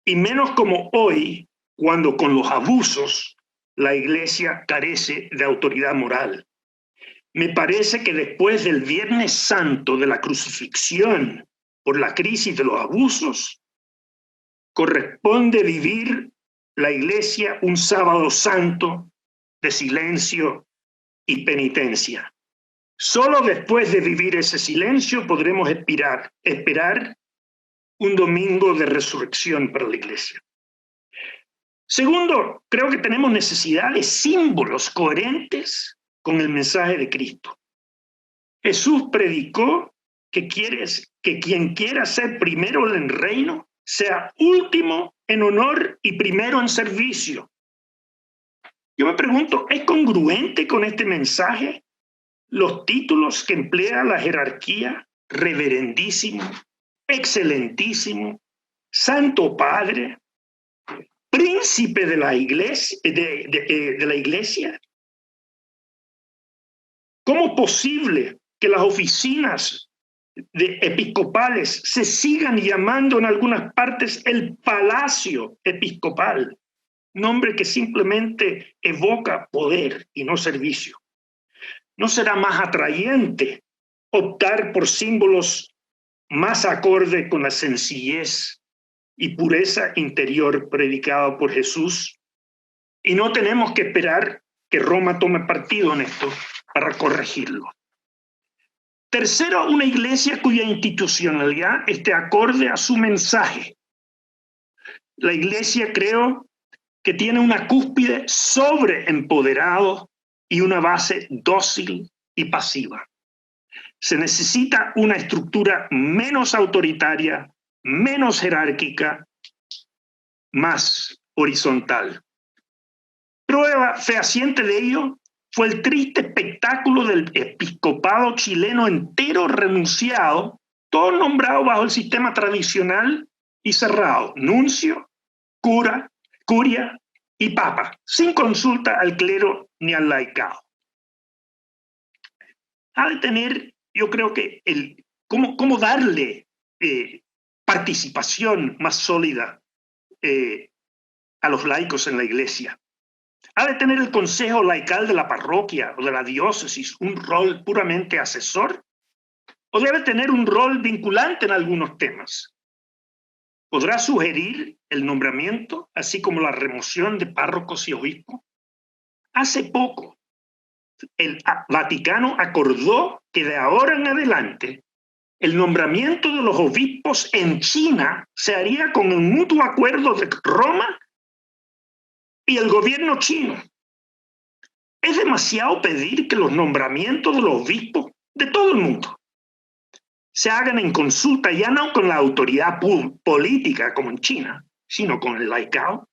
y menos como hoy, cuando con los abusos la Iglesia carece de autoridad moral. Me parece que después del Viernes Santo de la crucifixión por la crisis de los abusos, corresponde vivir la Iglesia un sábado santo de silencio y penitencia. Solo después de vivir ese silencio podremos esperar un domingo de resurrección para la Iglesia. Segundo, creo que tenemos necesidad de símbolos coherentes con el mensaje de Cristo. Jesús predicó que quien quiera ser primero en el reino sea último en honor y primero en servicio. Yo me pregunto, ¿es congruente con este mensaje los títulos que emplea la jerarquía? Reverendísimo, excelentísimo, Santo Padre, príncipe de la iglesia, de la iglesia. ¿Cómo es posible que las oficinas episcopales se sigan llamando en algunas partes el Palacio Episcopal? Nombre que simplemente evoca poder y no servicio. ¿No será más atrayente optar por símbolos más acorde con la sencillez y pureza interior predicado por Jesús? Y no tenemos que esperar que Roma tome partido en esto para corregirlo. Tercero, una iglesia cuya institucionalidad esté acorde a su mensaje. La iglesia, creo, que tiene una cúspide sobreempoderado y una base dócil y pasiva. Se necesita una estructura menos autoritaria, menos jerárquica, más horizontal. Prueba fehaciente de ello fue el triste espectáculo del episcopado chileno entero renunciado, todo nombrado bajo el sistema tradicional y cerrado: nuncio, cura, curia y papa, sin consulta al clero ni al laicado. Ha de tener, yo creo que, cómo darle participación más sólida a los laicos en la iglesia. ¿Ha de tener el consejo laical de la parroquia o de la diócesis un rol puramente asesor? ¿O debe tener un rol vinculante en algunos temas? ¿Podrá sugerir el nombramiento, así como la remoción de párrocos y obispos? Hace poco, el Vaticano acordó que de ahora en adelante el nombramiento de los obispos en China se haría con el mutuo acuerdo de Roma y el gobierno chino. Es demasiado pedir que los nombramientos de los obispos de todo el mundo se hagan en consulta, ya no con la autoridad política como en China, sino con el laicado.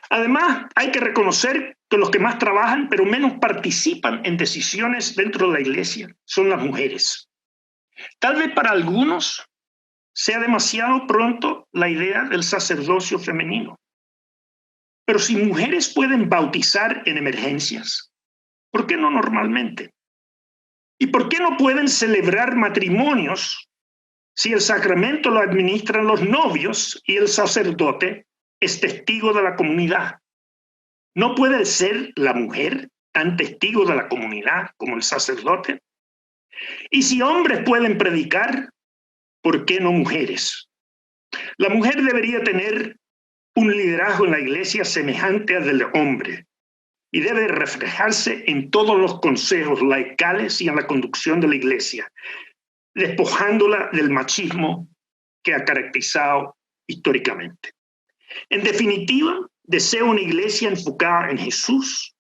Además, hay que reconocer que los que más trabajan pero menos participan en decisiones dentro de la iglesia son las mujeres. Tal vez para algunos sea demasiado pronto la idea del sacerdocio femenino. Pero si mujeres pueden bautizar en emergencias, ¿por qué no normalmente? ¿Y por qué no pueden celebrar matrimonios si el sacramento lo administran los novios y el sacerdote es testigo de la comunidad? ¿No puede ser la mujer tan testigo de la comunidad como el sacerdote? Y si hombres pueden predicar, ¿por qué no mujeres? La mujer debería tener un liderazgo en la iglesia semejante al del hombre y debe reflejarse en todos los consejos laicales y en la conducción de la iglesia, despojándola del machismo que ha caracterizado históricamente. En definitiva, deseo una iglesia enfocada en Jesús,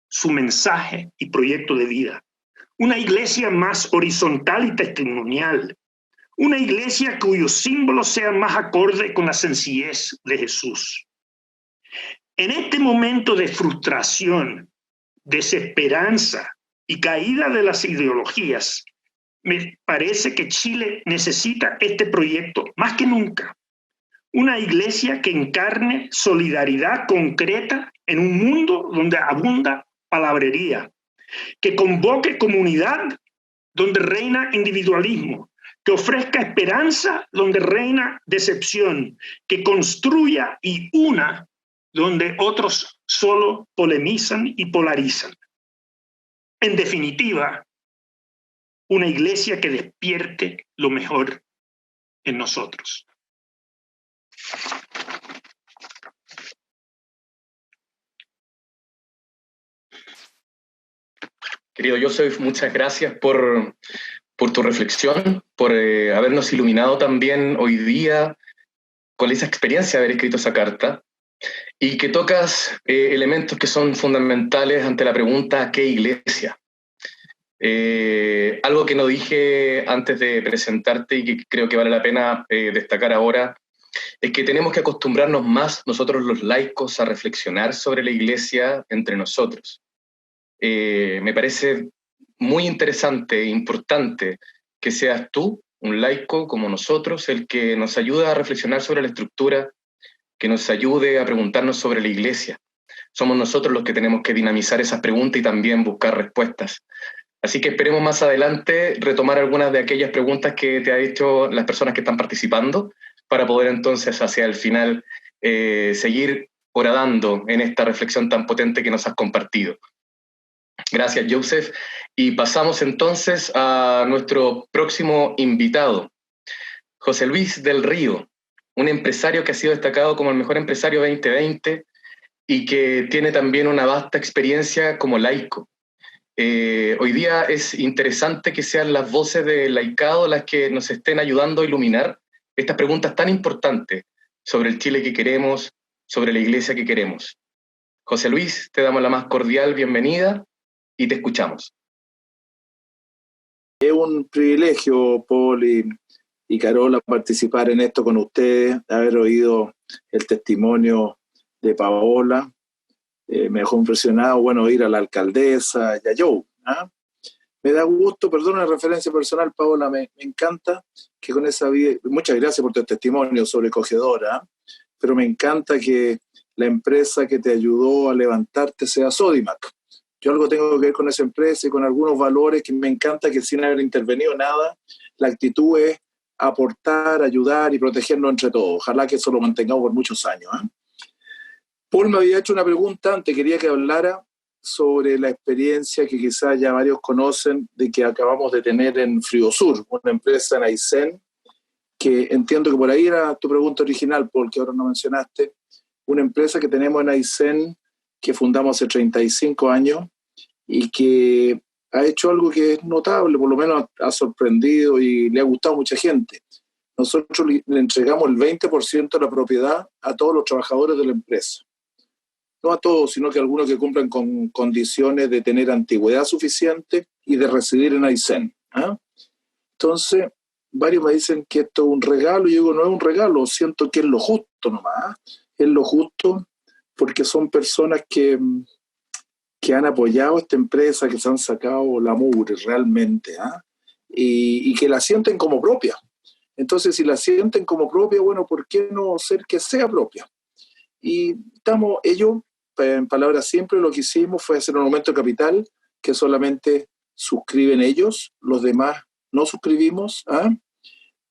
su mensaje y proyecto de vida. Una iglesia más horizontal y testimonial. Una iglesia cuyos símbolos sean más acorde con la sencillez de Jesús. En este momento de frustración, desesperanza y caída de las ideologías, me parece que Chile necesita este proyecto más que nunca. Una iglesia que encarne solidaridad concreta en un mundo donde abunda palabrería, que convoque comunidad donde reina individualismo, que ofrezca esperanza donde reina decepción, que construya y una donde otros solo polemizan y polarizan. En definitiva, una iglesia que despierte lo mejor en nosotros. Querido Joseph, muchas gracias por tu reflexión, por habernos iluminado también hoy día con esa experiencia de haber escrito esa carta, y que tocas elementos que son fundamentales ante la pregunta ¿qué iglesia? Algo que no dije antes de presentarte y que creo que vale la pena destacar ahora, es que tenemos que acostumbrarnos más nosotros los laicos a reflexionar sobre la iglesia entre nosotros. Me parece muy interesante e importante que seas tú, un laico como nosotros, el que nos ayuda a reflexionar sobre la estructura, que nos ayude a preguntarnos sobre la iglesia. Somos nosotros los que tenemos que dinamizar esas preguntas y también buscar respuestas. Así que esperemos más adelante retomar algunas de aquellas preguntas que te han hecho las personas que están participando, para poder entonces hacia el final seguir horadando en esta reflexión tan potente que nos has compartido. Gracias, Joseph. Y pasamos entonces a nuestro próximo invitado, José Luis del Río, un empresario que ha sido destacado como el mejor empresario 2020 y que tiene también una vasta experiencia como laico. Hoy día es interesante que sean las voces del laicado las que nos estén ayudando a iluminar estas preguntas tan importantes sobre el Chile que queremos, sobre la iglesia que queremos. José Luis, te damos la más cordial bienvenida y te escuchamos. Es un privilegio, Paul y Carola, participar en esto con ustedes, haber oído el testimonio de Paola. Me dejó impresionado, bueno, ir a la alcaldesa y a Joe. Me da gusto, perdón la referencia personal, Paola, me encanta que con esa vida, muchas gracias por tu testimonio sobrecogedora, pero me encanta que la empresa que te ayudó a levantarte sea Sodimac. Yo algo tengo que ver con esa empresa y con algunos valores que me encanta que sin haber intervenido nada, la actitud es aportar, ayudar y protegernos entre todos. Ojalá que eso lo mantengamos por muchos años. Paul me había hecho una pregunta antes, quería que hablara sobre la experiencia que quizás ya varios conocen de que acabamos de tener en Friosur, una empresa en Aysén, que entiendo que por ahí era tu pregunta original, Paul, que ahora no mencionaste, una empresa que tenemos en Aysén que fundamos hace 35 años y que ha hecho algo que es notable, por lo menos ha sorprendido y le ha gustado a mucha gente. Nosotros le entregamos el 20% de la propiedad a todos los trabajadores de la empresa. No a todos, sino que algunos que cumplen con condiciones de tener antigüedad suficiente y de residir en Aysén. Entonces, varios me dicen que esto es un regalo, y yo digo, no es un regalo, siento que es lo justo nomás. Es lo justo porque son personas que que han apoyado a esta empresa, que se han sacado la mugre realmente, y que la sienten como propia. Entonces, si la sienten como propia, bueno, ¿por qué no hacer que sea propia? Y ellos, en palabras simples, lo que hicimos fue hacer un aumento de capital que solamente suscriben ellos, los demás no suscribimos,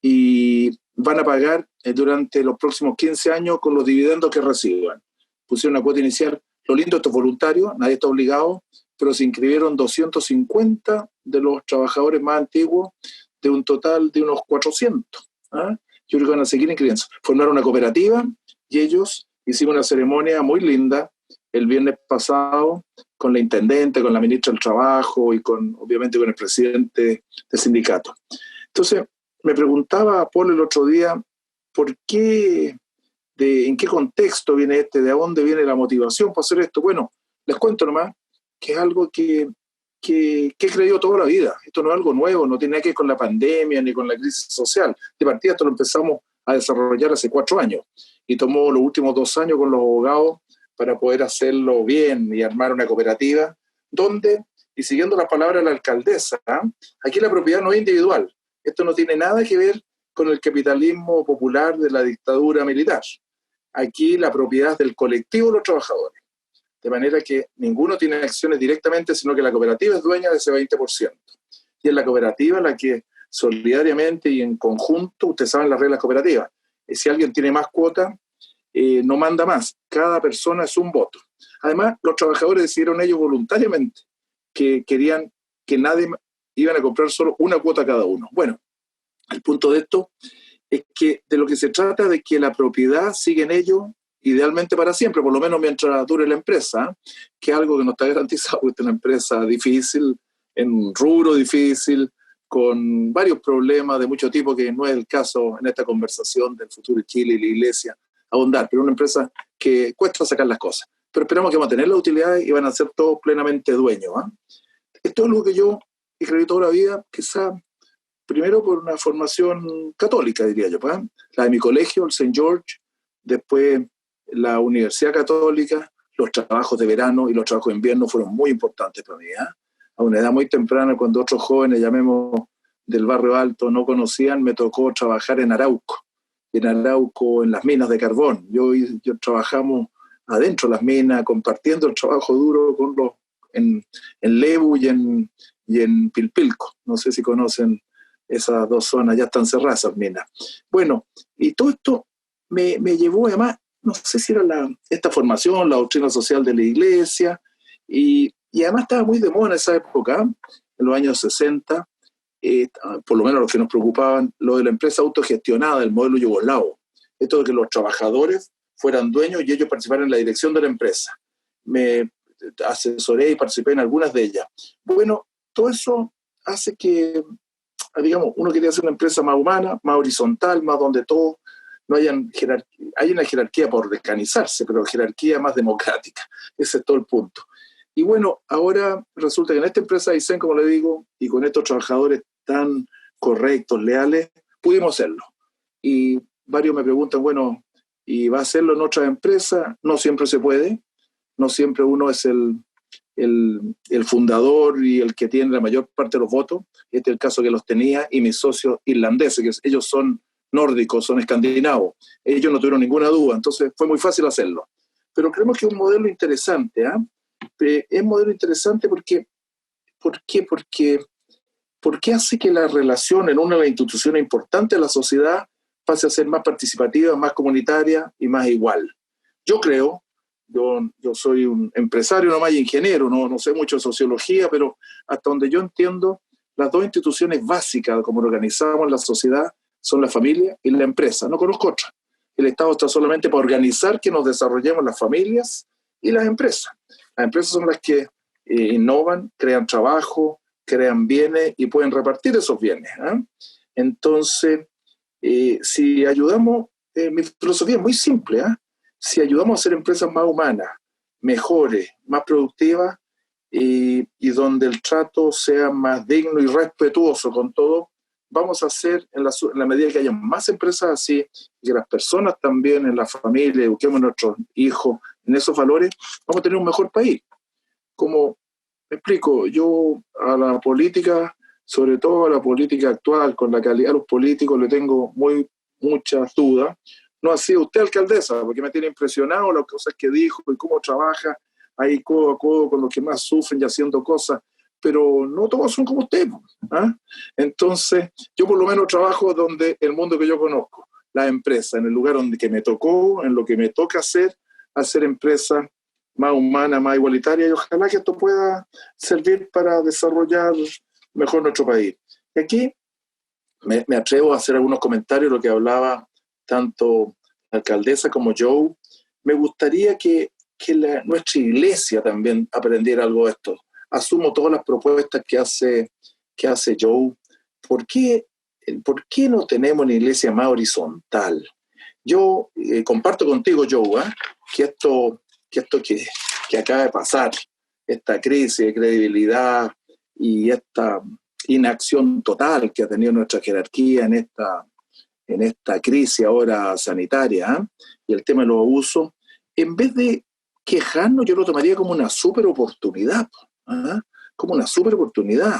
y van a pagar durante los próximos 15 años con los dividendos que reciban. Pusieron una cuota inicial. Lo lindo, esto es voluntario, nadie está obligado, pero se inscribieron 250 de los trabajadores más antiguos de un total de unos 400. Yo creo que van a seguir inscribiéndose. Formaron una cooperativa y ellos hicimos una ceremonia muy linda el viernes pasado con la intendente, con la ministra del Trabajo y obviamente con el presidente del sindicato. Entonces, me preguntaba Paul el otro día, ¿por qué, en qué contexto viene de dónde viene la motivación para hacer esto? Bueno, les cuento nomás que es algo que he creído toda la vida. Esto no es algo nuevo, no tiene nada que ver con la pandemia ni con la crisis social. De partida esto lo empezamos a desarrollar hace 4 años y tomó los últimos 2 años con los abogados para poder hacerlo bien y armar una cooperativa donde, y siguiendo las palabras de la alcaldesa, aquí la propiedad no es individual. Esto no tiene nada que ver con el capitalismo popular de la dictadura militar. Aquí la propiedad es del colectivo de los trabajadores. De manera que ninguno tiene acciones directamente, sino que la cooperativa es dueña de ese 20%. Y es la cooperativa la que solidariamente y en conjunto, ustedes saben las reglas cooperativas, si alguien tiene más cuota, no manda más. Cada persona es un voto. Además, los trabajadores decidieron ellos voluntariamente que querían que nadie iban a comprar solo una cuota cada uno. Bueno, el punto de esto es que de lo que se trata de que la propiedad sigue en ellos idealmente para siempre, por lo menos mientras dure la empresa, que es algo que no está garantizado, porque es una empresa difícil, en un rubro difícil, con varios problemas de mucho tipo, que no es el caso en esta conversación del futuro de Chile y la Iglesia, abundar, pero una empresa que cuesta sacar las cosas. Pero esperamos que van a tener la utilidad y van a ser todos plenamente dueños. Esto es algo que yo he creído toda la vida, quizá primero por una formación católica, diría yo, la de mi colegio, el St. George, después la Universidad Católica, los trabajos de verano y los trabajos de invierno fueron muy importantes para mí. A una edad muy temprana, cuando otros jóvenes, llamemos del barrio alto, no conocían, me tocó trabajar en Arauco, en las minas de carbón. Yo trabajamos adentro de las minas, compartiendo el trabajo duro con en Lebu y en Pilpilco. No sé si conocen esas 2 zonas, ya están cerradas esas minas. Bueno, y todo esto me llevó además, no sé si era esta formación, la doctrina social de la Iglesia, y además estaba muy de moda en esa época, en los años 60, por lo menos los que nos preocupaban, lo de la empresa autogestionada, el modelo yugoslavo. Esto de que los trabajadores fueran dueños y ellos participaran en la dirección de la empresa. Me asesoré y participé en algunas de ellas. Bueno, todo eso hace que, digamos, uno quería hacer una empresa más humana, más horizontal, más donde todos no hayan jerarquía. Hay una jerarquía por organizarse, pero jerarquía más democrática. Ese es todo el punto. Y bueno, ahora resulta que en esta empresa Aysén, como le digo, y con estos trabajadores tan correctos, leales, pudimos hacerlo. Y varios me preguntan, bueno, ¿y va a hacerlo en otra empresa? No siempre se puede. No siempre uno es el fundador y el que tiene la mayor parte de los votos. Este es el caso que los tenía, y mis socios irlandeses, que ellos son nórdicos, son escandinavos. Ellos no tuvieron ninguna duda, entonces fue muy fácil hacerlo. Pero creemos que es un modelo interesante. Es un modelo interesante porque hace que la relación en una de las instituciones importantes de la sociedad pase a ser más participativa, más comunitaria y más igual. Yo creo, yo soy un empresario nomás y ingeniero, no sé mucho de sociología, pero hasta donde yo entiendo, las 2 instituciones básicas como organizamos la sociedad son la familia y la empresa. No conozco otra. El Estado está solamente para organizar que nos desarrollemos las familias y las empresas. Las empresas son las que innovan, crean trabajo, crean bienes y pueden repartir esos bienes. Entonces, si ayudamos, mi filosofía es muy simple, si ayudamos a hacer empresas más humanas, mejores, más productivas, y donde el trato sea más digno y respetuoso con todo, vamos a hacer, en la medida que haya más empresas así, y que las personas también en la familia eduquemos a nuestros hijos en esos valores, vamos a tener un mejor país. como, me explico, yo a la política, sobre todo a la política actual, con la calidad de los políticos, le tengo muchas dudas. No ha sido usted alcaldesa, porque me tiene impresionado las cosas que dijo y cómo trabaja ahí codo a codo con los que más sufren y haciendo cosas, pero no todos son como usted. ¿Ah? Entonces, yo por lo menos trabajo donde el mundo que yo conozco, la empresa, en el lugar donde que me tocó, en lo que me toca hacer empresas más humanas, más igualitarias, y ojalá que esto pueda servir para desarrollar mejor nuestro país. Y aquí me atrevo a hacer algunos comentarios de lo que hablaba tanto la alcaldesa como Joe. Me gustaría que nuestra iglesia también aprendiera algo de esto. Asumo todas las propuestas que hace Joe. ¿Por qué no tenemos una iglesia más horizontal? Yo comparto contigo, Joe, que esto que acaba de pasar, esta crisis de credibilidad y esta inacción total que ha tenido nuestra jerarquía en esta crisis ahora sanitaria, y el tema de los abusos, en vez de quejarnos, yo lo tomaría como una súper oportunidad, como una súper oportunidad.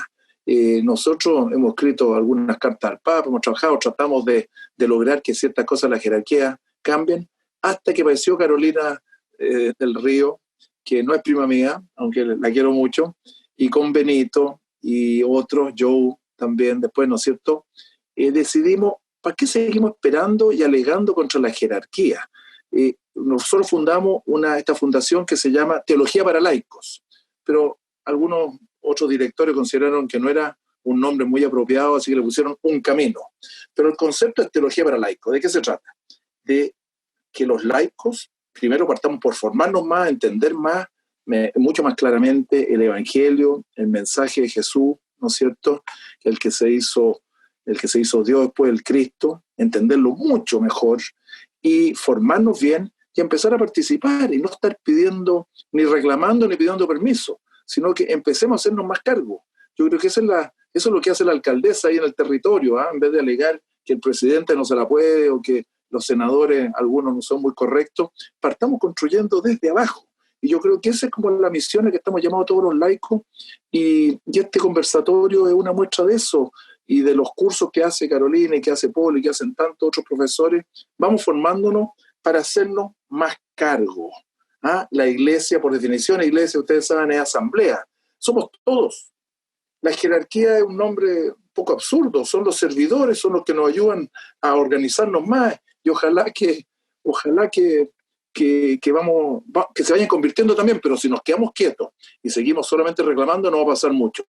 Nosotros hemos escrito algunas cartas al Papa, hemos trabajado, tratamos de lograr que ciertas cosas de la jerarquía cambien, hasta que apareció Carolina del Río, que no es prima mía, aunque la quiero mucho, y con Benito y otros, Joe también después, ¿no es cierto? Decidimos, ¿para qué seguimos esperando y alegando contra la jerarquía? Nosotros fundamos esta fundación que se llama Teología para Laicos, pero algunos otros directores consideraron que no era un nombre muy apropiado, así que le pusieron Un Camino. Pero el concepto es Teología para Laicos. ¿De qué se trata? De que los laicos, primero partamos por formarnos más, entender más, mucho más claramente el Evangelio, el mensaje de Jesús, ¿no es cierto? El que se hizo Dios después del Cristo, entenderlo mucho mejor y formarnos bien y empezar a participar y no estar pidiendo, ni reclamando, ni pidiendo permiso, sino que empecemos a hacernos más cargo. Yo creo que eso es lo que hace la alcaldesa ahí en el territorio, en vez de alegar que el presidente no se la puede o que los senadores, algunos no son muy correctos, partamos construyendo desde abajo. Y yo creo que esa es como la misión a que estamos llamados todos los laicos, y este conversatorio es una muestra de eso, y de los cursos que hace Carolina y que hace Paul y que hacen tantos otros profesores, vamos formándonos para hacernos más cargo. La iglesia, por definición, la iglesia, ustedes saben, es asamblea. Somos todos. La jerarquía es un nombre un poco absurdo, son los servidores, son los que nos ayudan a organizarnos más, y ojalá que se vayan convirtiendo también, pero si nos quedamos quietos y seguimos solamente reclamando, no va a pasar mucho.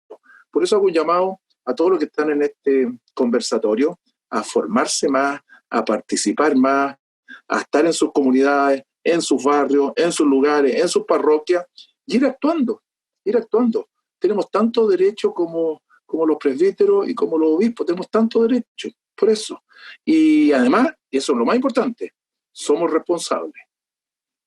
Por eso hago un llamado a todos los que están en este conversatorio a formarse más, a participar más, a estar en sus comunidades, en sus barrios, en sus lugares, en sus parroquias, y ir actuando. Tenemos tanto derecho como los presbíteros y como los obispos, tenemos tanto derecho, por eso. Y además, y eso es lo más importante, somos responsables.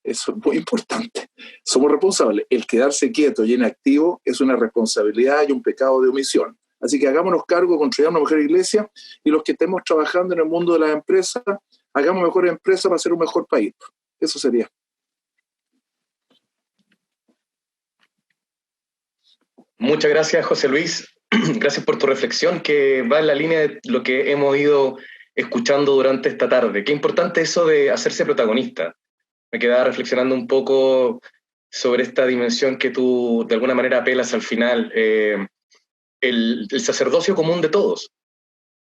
Eso es muy importante. Somos responsables. El quedarse quieto y inactivo es una responsabilidad y un pecado de omisión. Así que hagámonos cargo de construir una mejor iglesia, y los que estemos trabajando en el mundo de las empresas, hagamos mejores empresas para ser un mejor país. Eso sería. Muchas gracias, José Luis. Gracias por tu reflexión, que va en la línea de lo que hemos ido escuchando durante esta tarde. Qué importante eso de hacerse protagonista. Me quedaba reflexionando un poco sobre esta dimensión que tú de alguna manera apelas al final, el sacerdocio común de todos,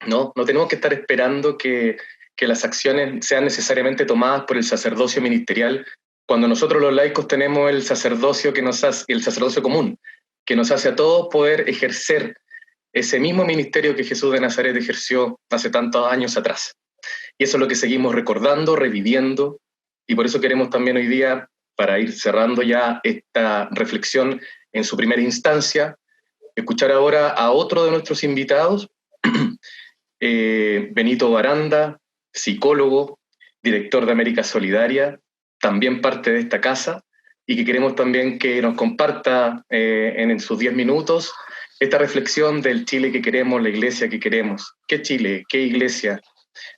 ¿no? No tenemos que estar esperando que las acciones sean necesariamente tomadas por el sacerdocio ministerial, cuando nosotros los laicos tenemos el sacerdocio el sacerdocio común, que nos hace a todos poder ejercer ese mismo ministerio que Jesús de Nazaret ejerció hace tantos años atrás. Y eso es lo que seguimos recordando, reviviendo, y por eso queremos también hoy día, para ir cerrando ya esta reflexión en su primera instancia, escuchar ahora a otro de nuestros invitados, Benito Baranda, psicólogo, director de América Solidaria, también parte de esta casa, y que queremos también que nos comparta en sus 10 minutos esta reflexión del Chile que queremos, la iglesia que queremos. ¿Qué Chile? ¿Qué iglesia?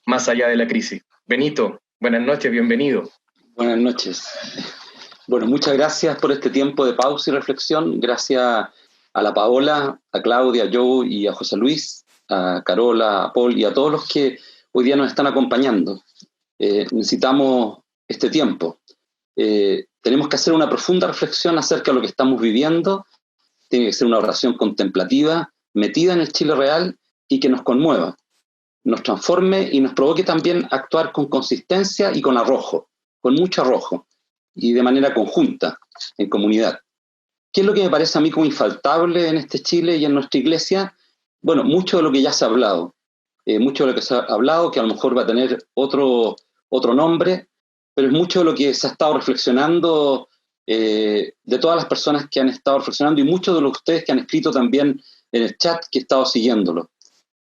Más allá de la crisis. Benito, buenas noches, bienvenido. Buenas noches. Bueno, muchas gracias por este tiempo de pausa y reflexión. Gracias a la Paola, a Claudia, a Joe y a José Luis, a Carola, a Paul y a todos los que hoy día nos están acompañando. Necesitamos este tiempo. Tenemos que hacer una profunda reflexión acerca de lo que estamos viviendo. Tiene que ser una oración contemplativa, metida en el Chile real y que nos conmueva, nos transforme y nos provoque también a actuar con consistencia y con arrojo, con mucho arrojo y de manera conjunta, en comunidad. ¿Qué es lo que me parece a mí como infaltable en este Chile y en nuestra iglesia? Bueno, mucho de lo que ya se ha hablado, mucho de lo que se ha hablado, que a lo mejor va a tener otro nombre, pero es mucho de lo que se ha estado reflexionando, de todas las personas que han estado reflexionando y muchos de los ustedes que han escrito también en el chat que he estado siguiéndolo.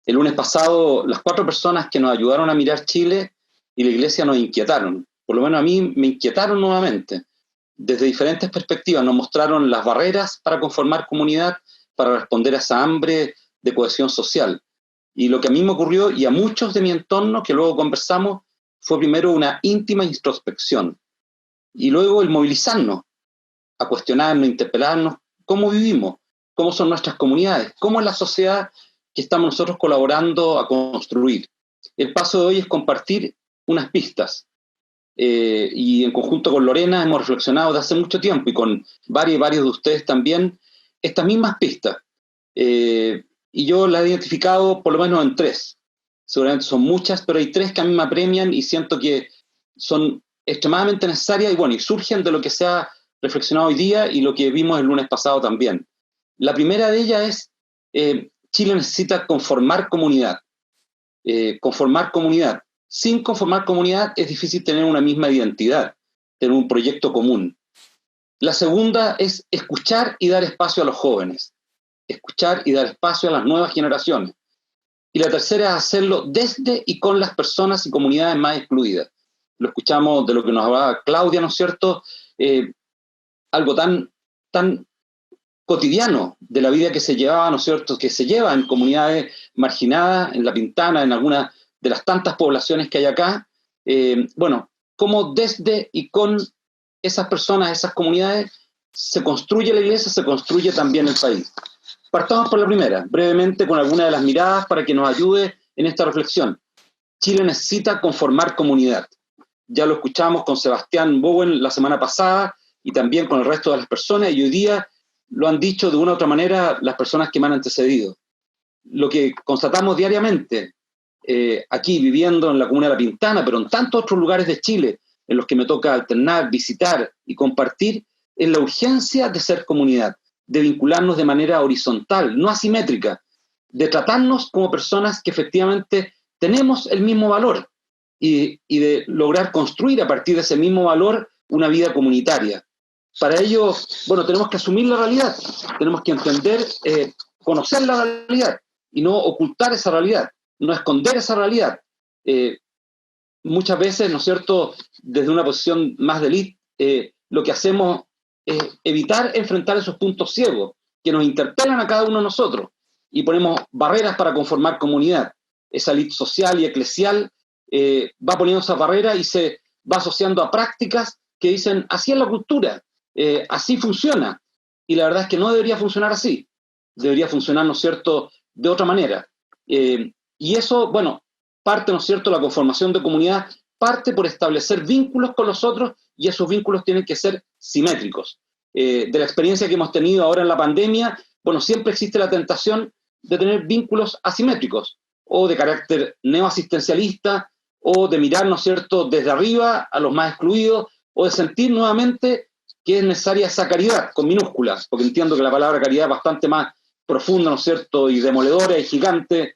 El lunes pasado, las 4 personas que nos ayudaron a mirar Chile y la iglesia nos inquietaron. Por lo menos a mí me inquietaron nuevamente. Desde diferentes perspectivas nos mostraron las barreras para conformar comunidad, para responder a esa hambre de cohesión social. Y lo que a mí me ocurrió, y a muchos de mi entorno que luego conversamos, fue primero una íntima introspección. Y luego el movilizarnos, a cuestionarnos, interpelarnos, cómo vivimos, cómo son nuestras comunidades, cómo es la sociedad que estamos nosotros colaborando a construir. El paso de hoy es compartir unas pistas. Y en conjunto con Lorena hemos reflexionado de hace mucho tiempo y con varios de ustedes también, estas mismas pistas. Y yo las he identificado por lo menos en 3. Seguramente son muchas, pero hay 3 que a mí me apremian y siento que son extremadamente necesarias y bueno, y surgen de lo que se ha reflexionado hoy día y lo que vimos el lunes pasado también. La primera de ellas es, Chile necesita conformar comunidad. Conformar comunidad. Sin conformar comunidad es difícil tener una misma identidad, tener un proyecto común. La segunda es escuchar y dar espacio a los jóvenes, escuchar y dar espacio a las nuevas generaciones. Y la tercera es hacerlo desde y con las personas y comunidades más excluidas. Lo escuchamos de lo que nos hablaba Claudia, ¿no es cierto? Algo tan cotidiano de la vida que se llevaba, ¿no es cierto?, que se lleva en comunidades marginadas, en La Pintana, en algunas de las tantas poblaciones que hay acá. Bueno, cómo desde y con esas personas, esas comunidades, se construye la iglesia, se construye también el país. Partamos por la primera, brevemente con alguna de las miradas para que nos ayude en esta reflexión. Chile necesita conformar comunidad. Ya lo escuchamos con Sebastián Bowen la semana pasada y también con el resto de las personas, y hoy día lo han dicho de una u otra manera las personas que me han antecedido. Lo que constatamos diariamente, aquí viviendo en la comuna de La Pintana, pero en tantos otros lugares de Chile en los que me toca alternar, visitar y compartir, es la urgencia de ser comunidad, de vincularnos de manera horizontal, no asimétrica, de tratarnos como personas que efectivamente tenemos el mismo valor y de lograr construir a partir de ese mismo valor una vida comunitaria. Para ello, bueno, tenemos que asumir la realidad, tenemos que entender, conocer la realidad y no ocultar esa realidad, no esconder esa realidad. Muchas veces, ¿no es cierto?, desde una posición más de élite, lo que hacemos es evitar enfrentar esos puntos ciegos que nos interpelan a cada uno de nosotros y ponemos barreras para conformar comunidad. Esa élite social y eclesial va poniendo esas barreras y se va asociando a prácticas que dicen, así es la cultura, así funciona. Y la verdad es que no debería funcionar así. Debería funcionar, ¿no es cierto?, de otra manera. Y eso, bueno, parte, ¿no es cierto?, la conformación de comunidad parte por establecer vínculos con los otros y esos vínculos tienen que ser simétricos. De la experiencia que hemos tenido ahora en la pandemia, bueno, siempre existe la tentación de tener vínculos asimétricos o de carácter neoasistencialista o de mirar, ¿no es cierto?, desde arriba a los más excluidos o de sentir nuevamente que es necesaria esa caridad, con minúsculas, porque entiendo que la palabra caridad es bastante más profunda, ¿no es cierto?, y demoledora y gigante,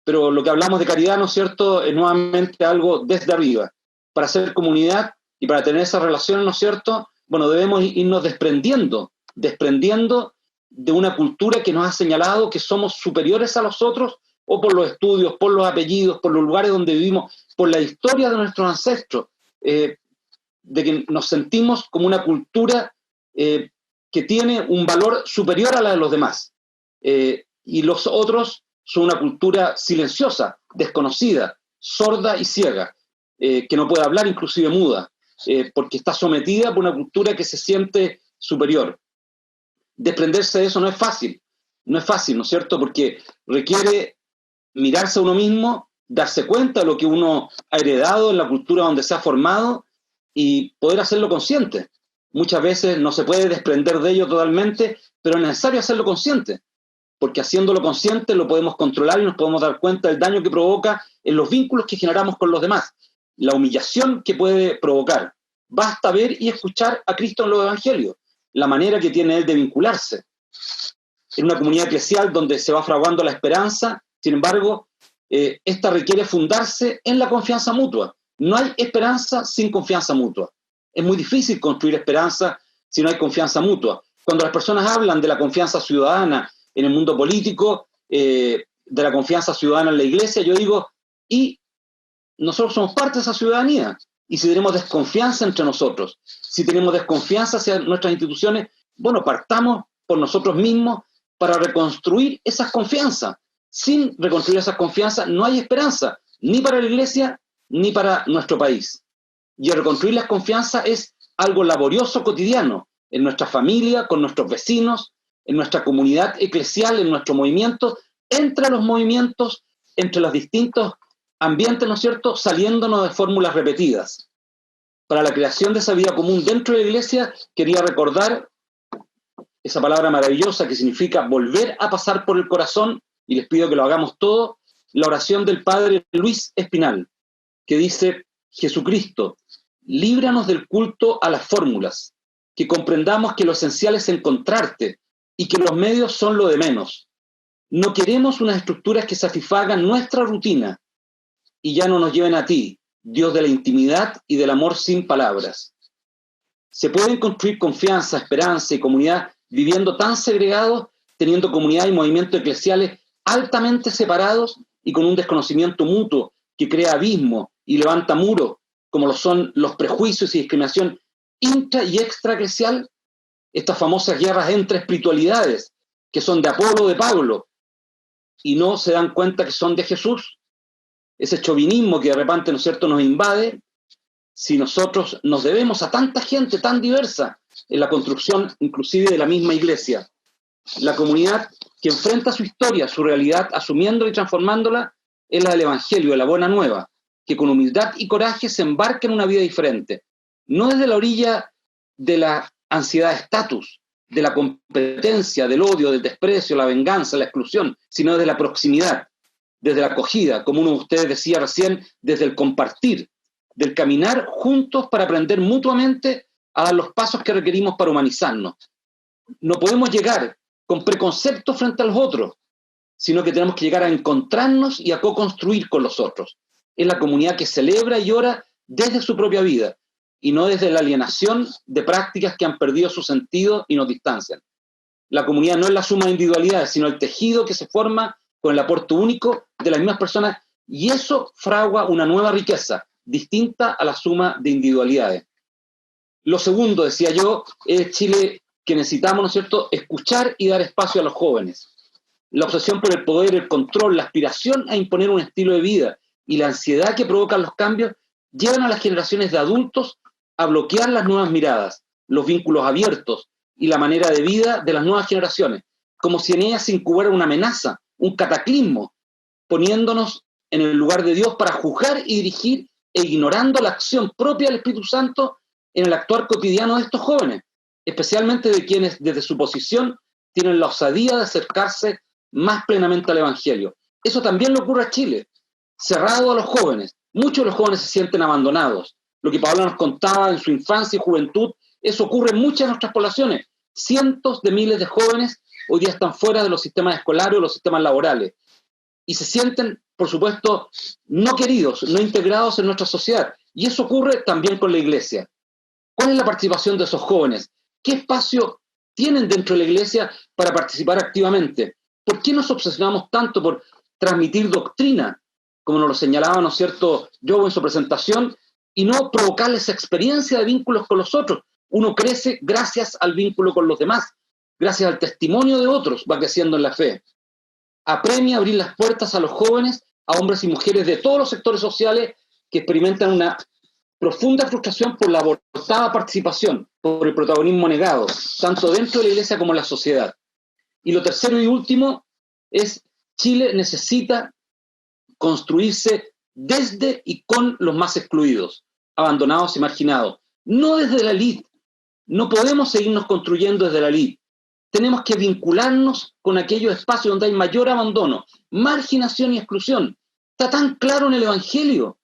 pero lo que hablamos de caridad, ¿no es cierto?, es nuevamente algo desde arriba. Para hacer comunidad y para tener esas relaciones, ¿no es cierto?, bueno, debemos irnos desprendiendo de una cultura que nos ha señalado que somos superiores a los otros, o por los estudios, por los apellidos, por los lugares donde vivimos, por la historia de nuestros ancestros, de que nos sentimos como una cultura que tiene un valor superior a la de los demás. Y los otros son una cultura silenciosa, desconocida, sorda y ciega, que no puede hablar, inclusive muda. porque está sometida por una cultura que se siente superior. Desprenderse de eso no es fácil, ¿no es cierto? Porque requiere mirarse a uno mismo, darse cuenta de lo que uno ha heredado en la cultura donde se ha formado y poder hacerlo consciente. Muchas veces no se puede desprender de ello totalmente, pero es necesario hacerlo consciente, porque haciéndolo consciente lo podemos controlar y nos podemos dar cuenta del daño que provoca en los vínculos que generamos con los demás, la humillación que puede provocar. Basta ver y escuchar a Cristo en los evangelios, la manera que tiene él de vincularse. En una comunidad eclesial donde se va fraguando la esperanza, sin embargo, esta requiere fundarse en la confianza mutua. No hay esperanza sin confianza mutua. Es muy difícil construir esperanza si no hay confianza mutua. Cuando las personas hablan de la confianza ciudadana en el mundo político, de la confianza ciudadana en la iglesia, yo digo, y nosotros somos parte de esa ciudadanía. Y si tenemos desconfianza entre nosotros, si tenemos desconfianza hacia nuestras instituciones, bueno, partamos por nosotros mismos para reconstruir esas confianzas. Sin reconstruir esas confianzas no hay esperanza, ni para la iglesia, ni para nuestro país. Y reconstruir las confianzas es algo laborioso cotidiano, en nuestra familia, con nuestros vecinos, en nuestra comunidad eclesial, en nuestro movimiento, entre los movimientos, entre los distintos ambientes, ¿no es cierto?, saliéndonos de fórmulas repetidas. Para la creación de esa vida común dentro de la iglesia, quería recordar esa palabra maravillosa que significa volver a pasar por el corazón, y les pido que lo hagamos todos, la oración del padre Luis Espinal, que dice: Jesucristo, líbranos del culto a las fórmulas, que comprendamos que lo esencial es encontrarte y que los medios son lo de menos. No queremos unas estructuras que satisfagan nuestra rutina y ya no nos lleven a ti, Dios de la intimidad y del amor sin palabras. Se pueden construir confianza, esperanza y comunidad viviendo tan segregados, teniendo comunidad y movimientos eclesiales altamente separados y con un desconocimiento mutuo que crea abismo y levanta muros, como lo son los prejuicios y discriminación intra y extraeclesial, estas famosas guerras entre espiritualidades, que son de Apolo o de Pablo, y no se dan cuenta que son de Jesús. Ese chauvinismo que de repente, ¿no es cierto?, nos invade, si nosotros nos debemos a tanta gente tan diversa en la construcción inclusive de la misma iglesia. La comunidad que enfrenta su historia, su realidad, asumiéndola y transformándola, es la del Evangelio, de la Buena Nueva, que con humildad y coraje se embarca en una vida diferente, no desde la orilla de la ansiedad de estatus, de la competencia, del odio, del desprecio, la venganza, la exclusión, sino desde la proximidad, desde la acogida, como uno de ustedes decía recién, desde el compartir, del caminar juntos para aprender mutuamente a dar los pasos que requerimos para humanizarnos. No podemos llegar con preconceptos frente a los otros, sino que tenemos que llegar a encontrarnos y a co-construir con los otros. Es la comunidad que celebra y ora desde su propia vida, y no desde la alienación de prácticas que han perdido su sentido y nos distancian. La comunidad no es la suma de individualidades, sino el tejido que se forma con el aporte único de las mismas personas, y eso fragua una nueva riqueza, distinta a la suma de individualidades. Lo segundo, decía yo, es Chile que necesitamos, ¿no es cierto?, escuchar y dar espacio a los jóvenes. La obsesión por el poder, el control, la aspiración a imponer un estilo de vida y la ansiedad que provocan los cambios llevan a las generaciones de adultos a bloquear las nuevas miradas, los vínculos abiertos y la manera de vida de las nuevas generaciones, como si en ellas se incubara una amenaza, un cataclismo, poniéndonos en el lugar de Dios para juzgar y dirigir e ignorando la acción propia del Espíritu Santo en el actuar cotidiano de estos jóvenes, especialmente de quienes desde su posición tienen la osadía de acercarse más plenamente al Evangelio. Eso también le ocurre a Chile, cerrado a los jóvenes. Muchos de los jóvenes se sienten abandonados. Lo que Paola nos contaba en su infancia y juventud, eso ocurre en muchas de nuestras poblaciones. Cientos de miles de jóvenes hoy día están fuera de los sistemas escolares o los sistemas laborales y se sienten, por supuesto, no queridos, no integrados en nuestra sociedad. Y eso ocurre también con la iglesia. ¿Cuál es la participación de esos jóvenes? ¿Qué espacio tienen dentro de la iglesia para participar activamente? ¿Por qué nos obsesionamos tanto por transmitir doctrina, como nos lo señalaba, ¿no es cierto?, Joe en su presentación, y no provocarles experiencia de vínculos con los otros? Uno crece gracias al vínculo con los demás, gracias al testimonio de otros, va creciendo en la fe. Apremia a abrir las puertas a los jóvenes, a hombres y mujeres de todos los sectores sociales que experimentan una profunda frustración por la abortada participación, por el protagonismo negado, tanto dentro de la Iglesia como en la sociedad. Y lo tercero y último es: Chile necesita construirse desde y con los más excluidos, abandonados y marginados, no desde la élite. No podemos seguirnos construyendo desde la élite. Tenemos que vincularnos con aquellos espacios donde hay mayor abandono, marginación y exclusión. Está tan claro en el Evangelio.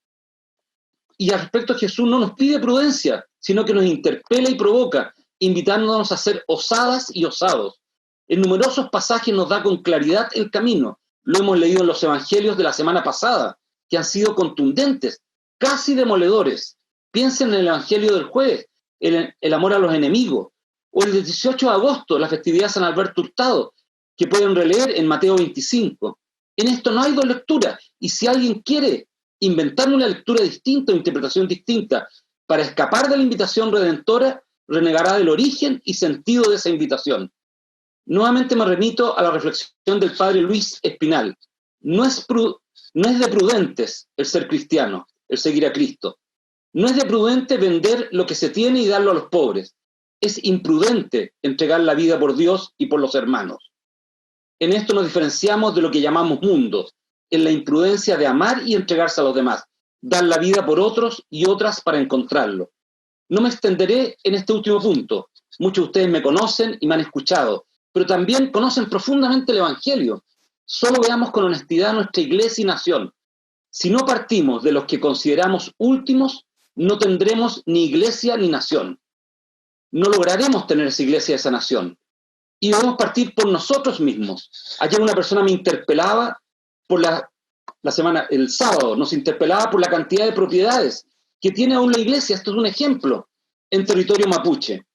Y al respecto, Jesús no nos pide prudencia, sino que nos interpela y provoca, invitándonos a ser osadas y osados. En numerosos pasajes nos da con claridad el camino. Lo hemos leído en los evangelios de la semana pasada, que han sido contundentes, casi demoledores. Piensen en el evangelio del jueves, el amor a los enemigos, o el 18 de agosto, la festividad de San Alberto Hurtado, que pueden releer en Mateo 25. En esto no hay dos lecturas, y si alguien quiere inventar una lectura distinta o interpretación distinta para escapar de la invitación redentora, renegará del origen y sentido de esa invitación. Nuevamente me remito a la reflexión del padre Luis Espinal. No es de prudentes el ser cristiano, el seguir a Cristo. No es de prudente vender lo que se tiene y darlo a los pobres. Es imprudente entregar la vida por Dios y por los hermanos. En esto nos diferenciamos de lo que llamamos mundo, en la imprudencia de amar y entregarse a los demás, dar la vida por otros y otras para encontrarlo. No me extenderé en este último punto. Muchos de ustedes me conocen y me han escuchado, pero también conocen profundamente el Evangelio. Solo veamos con honestidad nuestra iglesia y nación. Si no partimos de los que consideramos últimos, no tendremos ni iglesia ni nación. No lograremos tener esa iglesia y esa nación. Y debemos partir por nosotros mismos. Ayer una persona me interpelaba por el sábado, nos interpelaba por la cantidad de propiedades que tiene aún la iglesia. Esto es un ejemplo en territorio mapuche.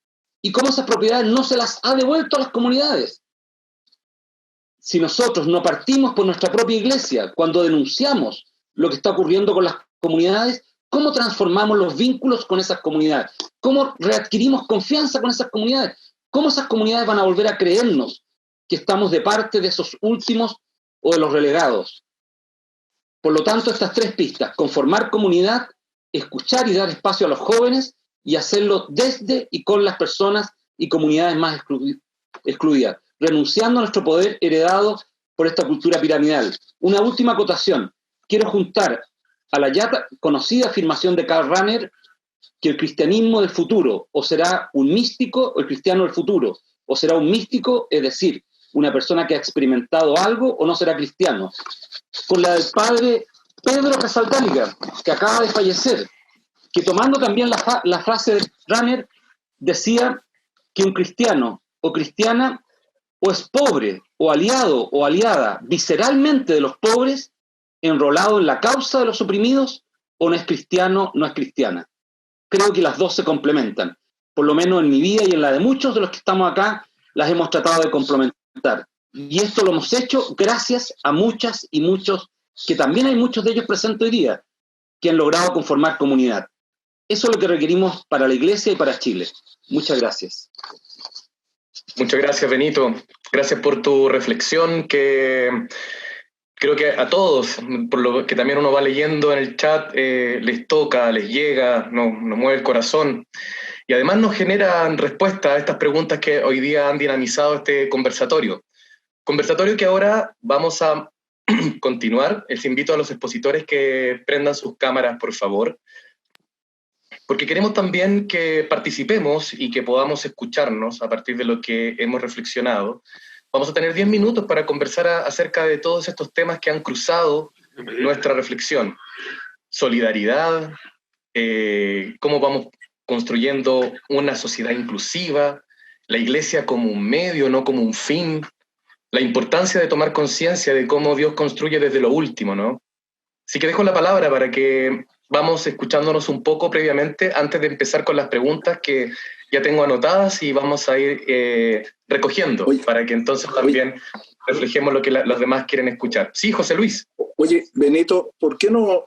Y cómo esas propiedades no se las ha devuelto a las comunidades. Si nosotros no partimos por nuestra propia iglesia, cuando denunciamos lo que está ocurriendo con las comunidades, ¿cómo transformamos los vínculos con esas comunidades? ¿Cómo readquirimos confianza con esas comunidades? ¿Cómo esas comunidades van a volver a creernos que estamos de parte de esos últimos o de los relegados? Por lo tanto, estas tres pistas: conformar comunidad, escuchar y dar espacio a los jóvenes, y hacerlo desde y con las personas y comunidades más excluidas, renunciando a nuestro poder heredado por esta cultura piramidal. Una última acotación. Quiero juntar a la ya conocida afirmación de Karl Rahner, que el cristianismo del futuro o será un místico, o el cristiano del futuro, o será un místico, es decir, una persona que ha experimentado algo, o no será cristiano. Con la del padre Pedro Casaldáliga, que acaba de fallecer, que tomando también la frase de Rahner, decía que un cristiano o cristiana o es pobre, o aliado o aliada visceralmente de los pobres, enrolado en la causa de los oprimidos, o no es cristiano, no es cristiana. Creo que las dos se complementan. Por lo menos en mi vida y en la de muchos de los que estamos acá, las hemos tratado de complementar. Y esto lo hemos hecho gracias a muchas y muchos, que también hay muchos de ellos presentes hoy día, que han logrado conformar comunidad. Eso es lo que requerimos para la Iglesia y para Chile. Muchas gracias. Muchas gracias, Benito. Gracias por tu reflexión, que creo que a todos, por lo que también uno va leyendo en el chat, les toca, les llega, nos mueve el corazón. Y además nos generan respuesta a estas preguntas que hoy día han dinamizado este conversatorio. Conversatorio que ahora vamos a continuar. Les invito a los expositores que prendan sus cámaras, por favor, porque queremos también que participemos y que podamos escucharnos a partir de lo que hemos reflexionado. Vamos a tener 10 minutos para conversar acerca de todos estos temas que han cruzado nuestra reflexión. Solidaridad, cómo vamos construyendo una sociedad inclusiva, la iglesia como un medio, no como un fin, la importancia de tomar conciencia de cómo Dios construye desde lo último, ¿no? Así que dejo la palabra para que vamos escuchándonos un poco previamente antes de empezar con las preguntas que ya tengo anotadas y vamos a ir recogiendo para que entonces también reflejemos lo que los demás quieren escuchar. Sí, José Luis. Oye, Benito, ¿por qué no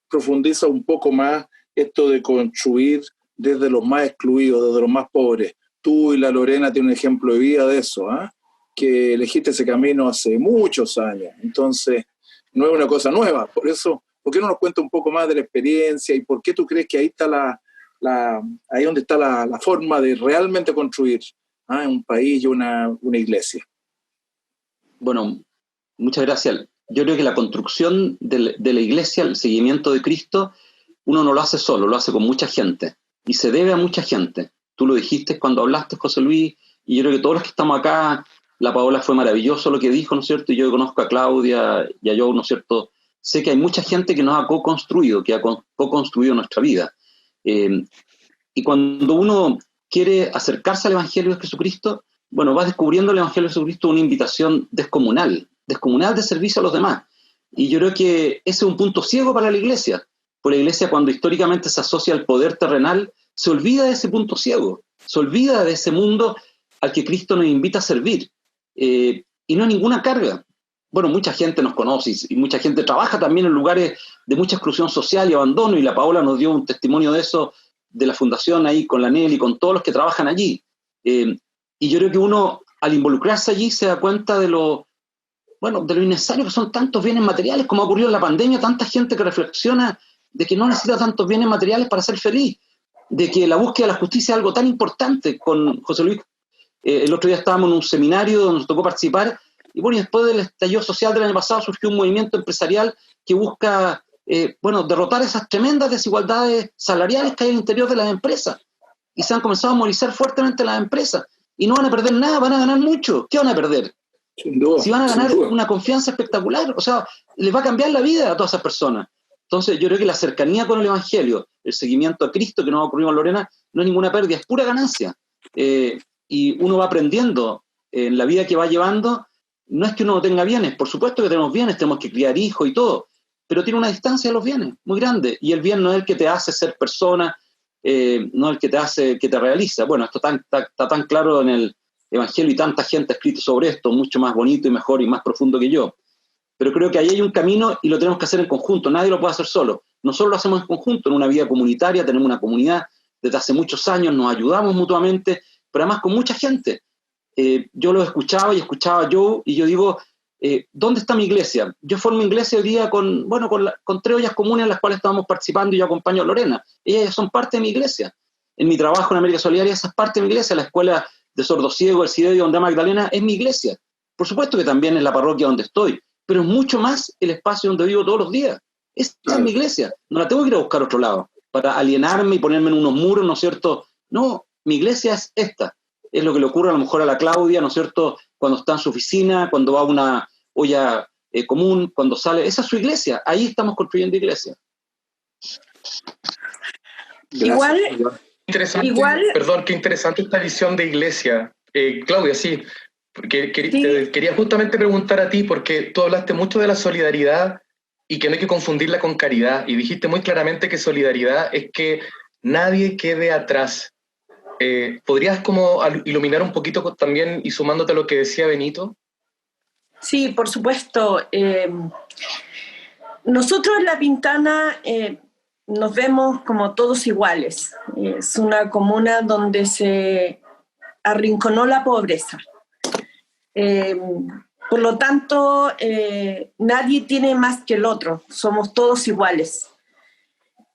profundiza un poco más esto de construir desde los más excluidos, desde los más pobres? Tú y la Lorena tienen un ejemplo de vida de eso, ¿eh? Que elegiste ese camino hace muchos años. Entonces, no es una cosa nueva. Por eso ¿Por qué no nos cuenta un poco más de la experiencia y por qué tú crees que ahí está ahí donde está la forma de realmente construir un país y una iglesia? Bueno, muchas gracias. Yo creo que la construcción de la iglesia, el seguimiento de Cristo, uno no lo hace solo, lo hace con mucha gente. Y se debe a mucha gente. Tú lo dijiste cuando hablaste, José Luis, y yo creo que todos los que estamos acá, la Paola fue maravilloso lo que dijo, ¿no es cierto? Y yo conozco a Claudia y a Joe, ¿no es cierto? Sé que hay mucha gente que nos ha co-construido, que ha co-construido nuestra vida. Y cuando uno quiere acercarse al Evangelio de Jesucristo, bueno, va descubriendo el Evangelio de Jesucristo una invitación descomunal de servicio a los demás. Y yo creo que ese es un punto ciego para la iglesia. Por la iglesia, cuando históricamente se asocia al poder terrenal, se olvida de ese punto ciego, se olvida de ese mundo al que Cristo nos invita a servir. Y no hay ninguna carga. Bueno, mucha gente nos conoce y mucha gente trabaja también en lugares de mucha exclusión social y abandono, y la Paola nos dio un testimonio de eso, de la fundación ahí con la Nelly, con todos los que trabajan allí. Y yo creo que uno, al involucrarse allí, se da cuenta de lo innecesario que son tantos bienes materiales, como ha ocurrido en la pandemia, tanta gente que reflexiona de que no necesita tantos bienes materiales para ser feliz, de que la búsqueda de la justicia es algo tan importante. Con José Luis, el otro día estábamos en un seminario donde nos tocó participar, y bueno, y después del estallido social del año pasado surgió un movimiento empresarial que busca derrotar esas tremendas desigualdades salariales que hay en el interior de las empresas, y se han comenzado a movilizar fuertemente las empresas, y no van a perder nada, van a ganar mucho. ¿Qué van a perder? Sin duda, si van a ganar una confianza espectacular, o sea, les va a cambiar la vida a todas esas personas. Entonces yo creo que la cercanía con el Evangelio, el seguimiento a Cristo que nos ha ocurrido en Lorena, no es ninguna pérdida, es pura ganancia. Y uno va aprendiendo en la vida que va llevando. No es que uno no tenga bienes, por supuesto que tenemos bienes, tenemos que criar hijos y todo, pero tiene una distancia de los bienes muy grande, y el bien no es el que te hace ser persona, no es el que te hace, que te realiza. Bueno, esto está tan claro en el Evangelio, y tanta gente ha escrito sobre esto, mucho más bonito y mejor y más profundo que yo. Pero creo que ahí hay un camino y lo tenemos que hacer en conjunto, nadie lo puede hacer solo. Nosotros lo hacemos en conjunto, en una vida comunitaria, tenemos una comunidad desde hace muchos años, nos ayudamos mutuamente, pero además con mucha gente. Yo lo escuchaba y escuchaba yo, y yo digo, ¿dónde está mi iglesia? Yo formo iglesia hoy día con 3 ollas comunes en las cuales estamos participando, y yo acompaño a Lorena. Ellas son parte de mi iglesia. En mi trabajo en América Solidaria, esa es parte de mi iglesia. La escuela de sordos ciegos, el CIDEDI donde Magdalena, es mi iglesia. Por supuesto que también es la parroquia donde estoy, pero es mucho más el espacio donde vivo todos los días. Esta es mi iglesia. No la tengo que ir a buscar a otro lado para alienarme y ponerme en unos muros, ¿no es cierto? No, mi iglesia es esta. Es lo que le ocurre a lo mejor a la Claudia, ¿no es cierto?, cuando está en su oficina, cuando va a una olla común, cuando sale. Esa es su iglesia. Ahí estamos construyendo iglesia. Perdón, qué interesante esta visión de iglesia. Claudia, sí, porque te quería justamente preguntar a ti, porque tú hablaste mucho de la solidaridad y que no hay que confundirla con caridad, y dijiste muy claramente que solidaridad es que nadie quede atrás. ¿Podrías como iluminar un poquito también, y sumándote a lo que decía Benito? Sí, por supuesto. Nosotros en La Pintana nos vemos como todos iguales. Es una comuna donde se arrinconó la pobreza. Por lo tanto, nadie tiene más que el otro. Somos todos iguales.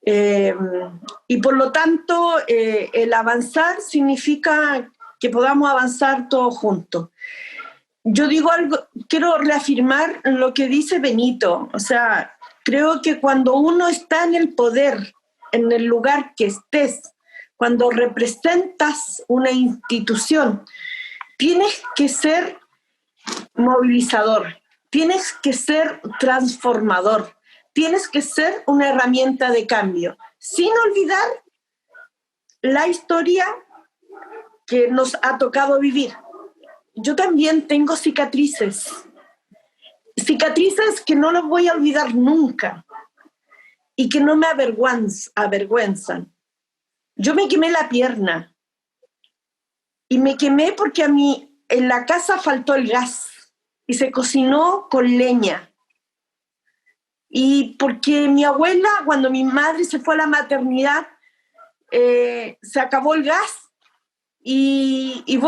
Y por lo tanto, el avanzar significa que podamos avanzar todos juntos. Yo digo algo, quiero reafirmar lo que dice Benito. O sea, creo que cuando uno está en el poder, en el lugar que estés, cuando representas una institución, tienes que ser movilizador, tienes que ser transformador, tienes que ser una herramienta de cambio, sin olvidar la historia que nos ha tocado vivir. Yo también tengo cicatrices que no las voy a olvidar nunca y que no me avergüenzan. Yo me quemé la pierna y me quemé porque a mí en la casa faltó el gas y se cocinó con leña. Y porque mi abuela, cuando mi madre se fue a la maternidad, se acabó el gas. Y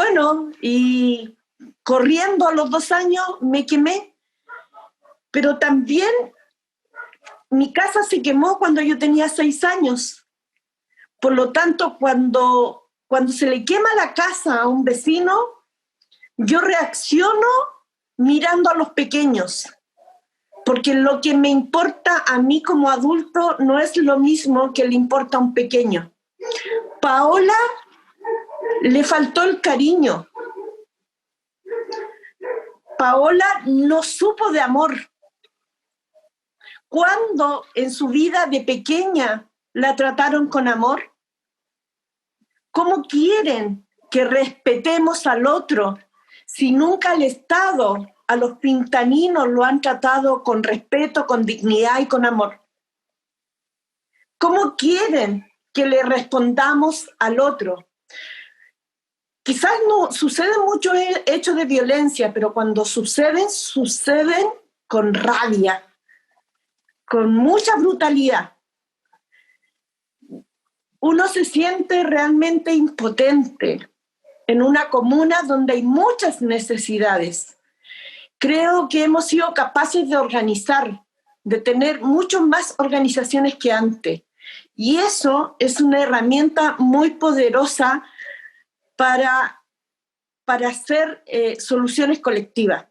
corriendo a los 2 años me quemé. Pero también mi casa se quemó cuando yo tenía 6 años. Por lo tanto, cuando se le quema la casa a un vecino, yo reacciono mirando a los pequeños, porque lo que me importa a mí como adulto no es lo mismo que le importa a un pequeño. Paola le faltó el cariño. Paola no supo de amor. ¿Cuándo en su vida de pequeña la trataron con amor? ¿Cómo quieren que respetemos al otro si nunca al Estado, a los pintaninos lo han tratado con respeto, con dignidad y con amor? ¿Cómo quieren que le respondamos al otro? Quizás no suceden muchos hechos de violencia, pero cuando suceden con rabia, con mucha brutalidad. Uno se siente realmente impotente en una comuna donde hay muchas necesidades. Creo que hemos sido capaces de organizar, de tener mucho más organizaciones que antes. Y eso es una herramienta muy poderosa para hacer soluciones colectivas.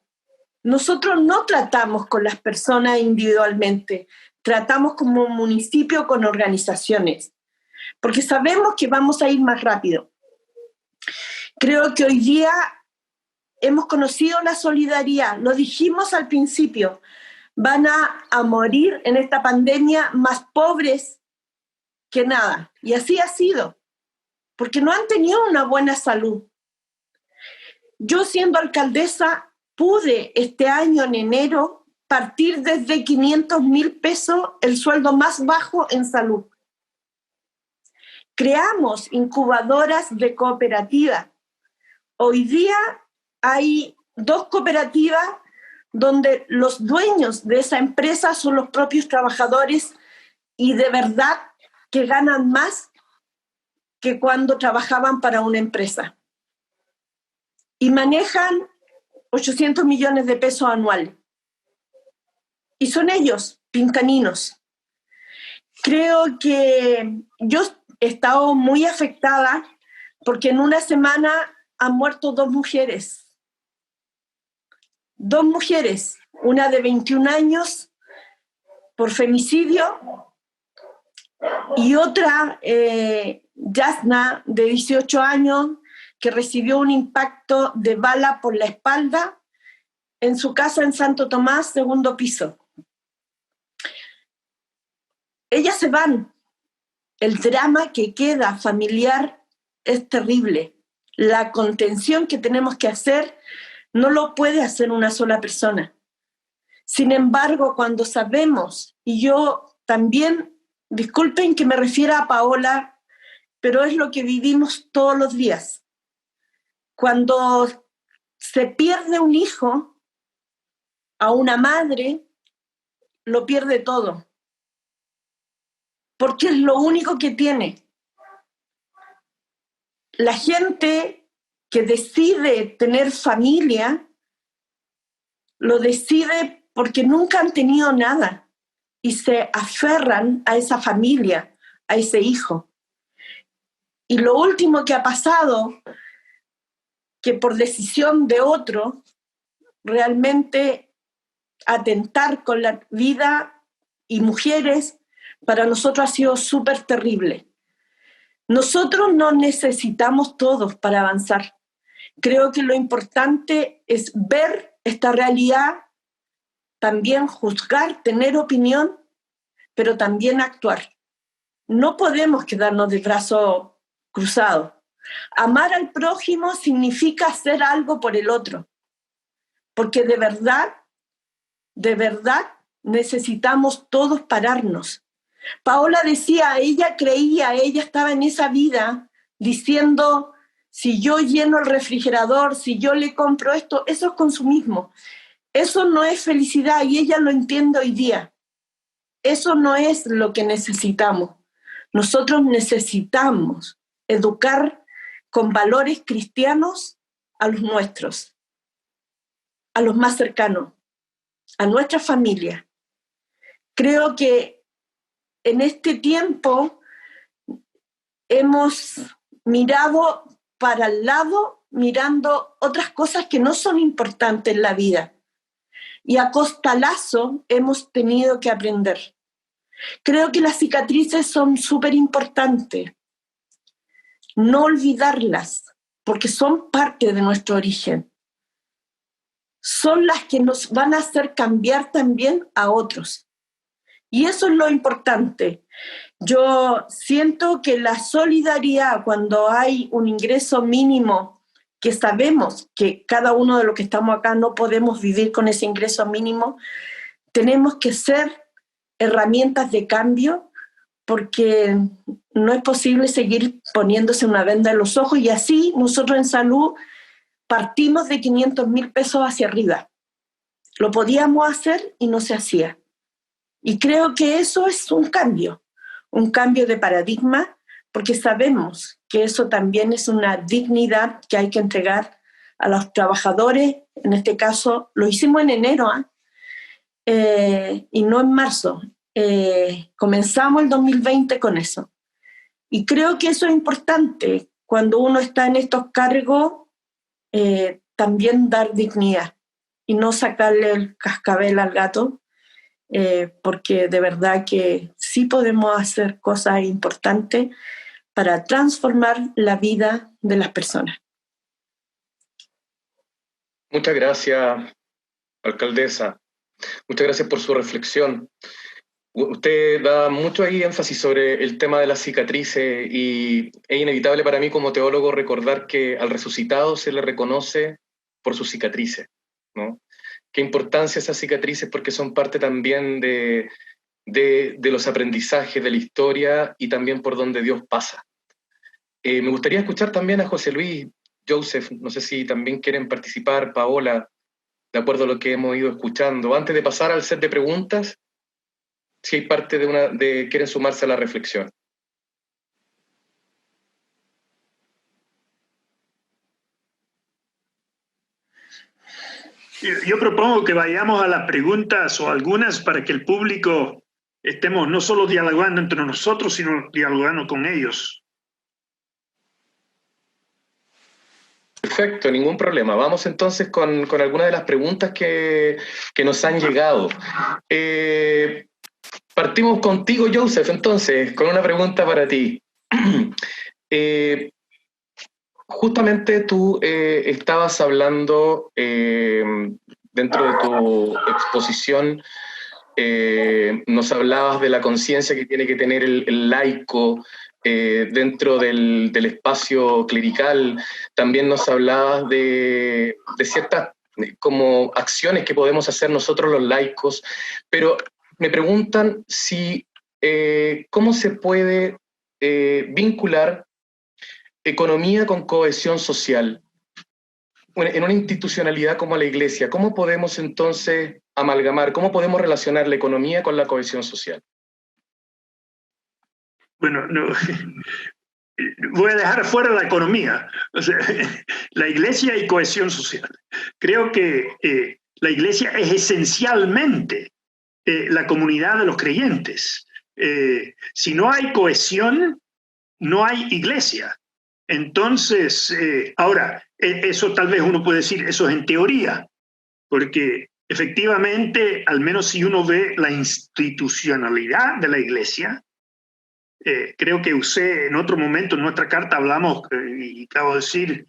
Nosotros no tratamos con las personas individualmente, tratamos como municipio con organizaciones, porque sabemos que vamos a ir más rápido. Creo que hoy día hemos conocido la solidaridad, lo dijimos al principio, van a morir en esta pandemia más pobres que nada, y así ha sido, porque no han tenido una buena salud. Yo siendo alcaldesa pude este año en enero partir desde 500.000 pesos el sueldo más bajo en salud. Creamos incubadoras de cooperativas. Hoy día hay 2 cooperativas donde los dueños de esa empresa son los propios trabajadores y de verdad que ganan más que cuando trabajaban para una empresa. Y manejan 800 millones de pesos anuales. Y son ellos, pintaninos. Creo que yo he estado muy afectada porque en una semana han muerto 2 mujeres. 2 mujeres, una de 21 años por femicidio y otra, Yasna, de 18 años, que recibió un impacto de bala por la espalda en su casa en Santo Tomás, 2º piso. Ellas se van. El drama que queda familiar es terrible. La contención que tenemos que hacer no lo puede hacer una sola persona. Sin embargo, cuando sabemos, y yo también, disculpen que me refiera a Paola, pero es lo que vivimos todos los días. Cuando se pierde un hijo, a una madre, lo pierde todo. Porque es lo único que tiene. La gente que decide tener familia, lo decide porque nunca han tenido nada y se aferran a esa familia, a ese hijo. Y lo último que ha pasado, que por decisión de otro, realmente atentar con la vida y mujeres, para nosotros ha sido súper terrible. Nosotros no necesitamos todos para avanzar. Creo que lo importante es ver esta realidad, también juzgar, tener opinión, pero también actuar. No podemos quedarnos de brazos cruzados. Amar al prójimo significa hacer algo por el otro, porque de verdad necesitamos todos pararnos. Paola decía, ella creía, ella estaba en esa vida diciendo, si yo lleno el refrigerador, si yo le compro esto, eso es consumismo. Eso no es felicidad y ella lo entiende hoy día. Eso no es lo que necesitamos. Nosotros necesitamos educar con valores cristianos a los nuestros, a los más cercanos, a nuestra familia. Creo que en este tiempo hemos mirado para el lado, mirando otras cosas que no son importantes en la vida. Y a costalazo hemos tenido que aprender. Creo que las cicatrices son súper importantes. No olvidarlas, porque son parte de nuestro origen. Son las que nos van a hacer cambiar también a otros. Y eso es lo importante. Yo siento que la solidaridad, cuando hay un ingreso mínimo, que sabemos que cada uno de los que estamos acá no podemos vivir con ese ingreso mínimo, tenemos que ser herramientas de cambio, porque no es posible seguir poniéndose una venda en los ojos, y así nosotros en salud partimos de 500.000 pesos hacia arriba. Lo podíamos hacer y no se hacía. Y creo que eso es un cambio de paradigma, porque sabemos que eso también es una dignidad que hay que entregar a los trabajadores. En este caso, lo hicimos en enero, y no en marzo. Comenzamos el 2020 con eso. Y creo que eso es importante. Cuando uno está en estos cargos, también dar dignidad y no sacarle el cascabel al gato, porque de verdad que sí podemos hacer cosas importantes para transformar la vida de las personas. Muchas gracias, alcaldesa. Muchas gracias por su reflexión. Usted da mucho ahí énfasis sobre el tema de las cicatrices, y es inevitable para mí como teólogo recordar que al resucitado se le reconoce por sus cicatrices, ¿no? Qué importancia esas cicatrices, porque son parte también de los aprendizajes de la historia y también por donde Dios pasa. Me gustaría escuchar también a José Luis, Joseph, no sé si también quieren participar, Paola, de acuerdo a lo que hemos ido escuchando. Antes de pasar al set de preguntas, si hay parte quieren sumarse a la reflexión. Yo propongo que vayamos a las preguntas, o algunas, para que el público estemos no solo dialogando entre nosotros, sino dialogando con ellos. Perfecto, ningún problema. Vamos entonces con algunas de las preguntas que nos han llegado. Partimos contigo, Joseph, entonces, con una pregunta para ti. Justamente tú estabas hablando dentro de tu exposición, nos hablabas de la conciencia que tiene que tener el laico dentro del espacio clerical. También nos hablabas de ciertas como acciones que podemos hacer nosotros los laicos, pero me preguntan si cómo se puede vincular economía con cohesión social. Bueno, en una institucionalidad como la Iglesia, ¿cómo podemos entonces amalgamar, cómo podemos relacionar la economía con la cohesión social? Bueno, no, voy a dejar fuera la economía, o sea, la Iglesia y cohesión social. Creo que la Iglesia es esencialmente la comunidad de los creyentes. Si no hay cohesión, no hay Iglesia. Entonces, ahora, eso tal vez uno puede decir, eso es en teoría, porque efectivamente, al menos si uno ve la institucionalidad de la Iglesia, creo que usé en otro momento en nuestra carta hablamos, y acabo de decir,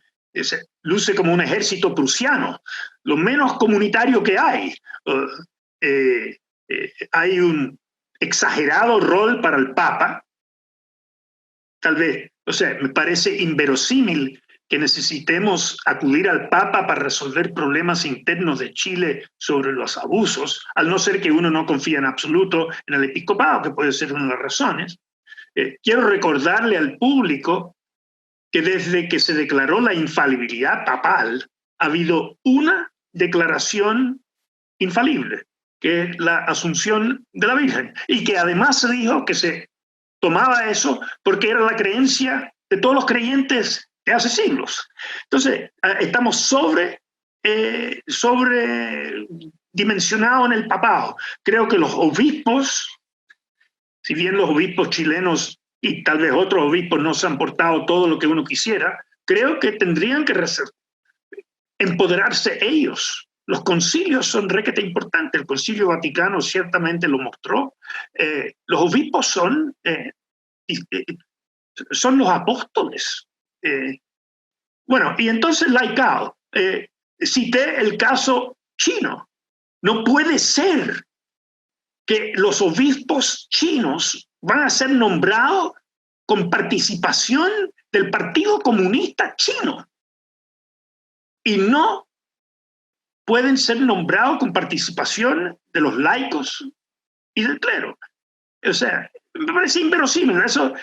luce como un ejército prusiano, lo menos comunitario que hay. Hay un exagerado rol para el Papa, tal vez. O sea, me parece inverosímil que necesitemos acudir al Papa para resolver problemas internos de Chile sobre los abusos, al no ser que uno no confía en absoluto en el episcopado, que puede ser una de las razones. Quiero recordarle al público que desde que se declaró la infalibilidad papal, ha habido una declaración infalible, que es la Asunción de la Virgen, y que además se dijo que se tomaba eso porque era la creencia de todos los creyentes de hace siglos. Entonces, estamos dimensionado en el papado. Creo que los obispos, si bien los obispos chilenos y tal vez otros obispos no se han portado todo lo que uno quisiera, creo que tendrían que empoderarse ellos. Los concilios son requete importantes. El Concilio Vaticano ciertamente lo mostró. Los obispos son los apóstoles. Bueno, y entonces laicado. Cité el caso chino. No puede ser que los obispos chinos van a ser nombrados con participación del Partido Comunista Chino y no pueden ser nombrados con participación de los laicos y del clero. O sea, me parece inverosímil eso.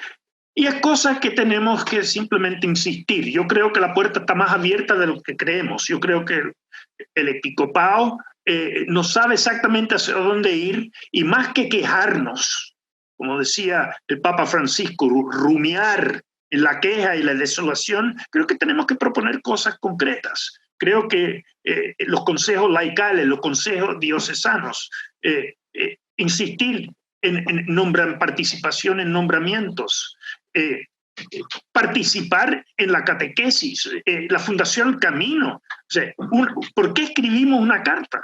Y es cosa que tenemos que simplemente insistir. Yo creo que la puerta está más abierta de lo que creemos. Yo creo que el episcopado no sabe exactamente hacia dónde ir, y más que quejarnos, como decía el Papa Francisco, rumiar en la queja y la desolación, creo que tenemos que proponer cosas concretas. Creo que los consejos laicales, los consejos diocesanos, insistir en participación en nombramientos, participar en la catequesis, la Fundación Camino. O sea, ¿por qué escribimos una carta?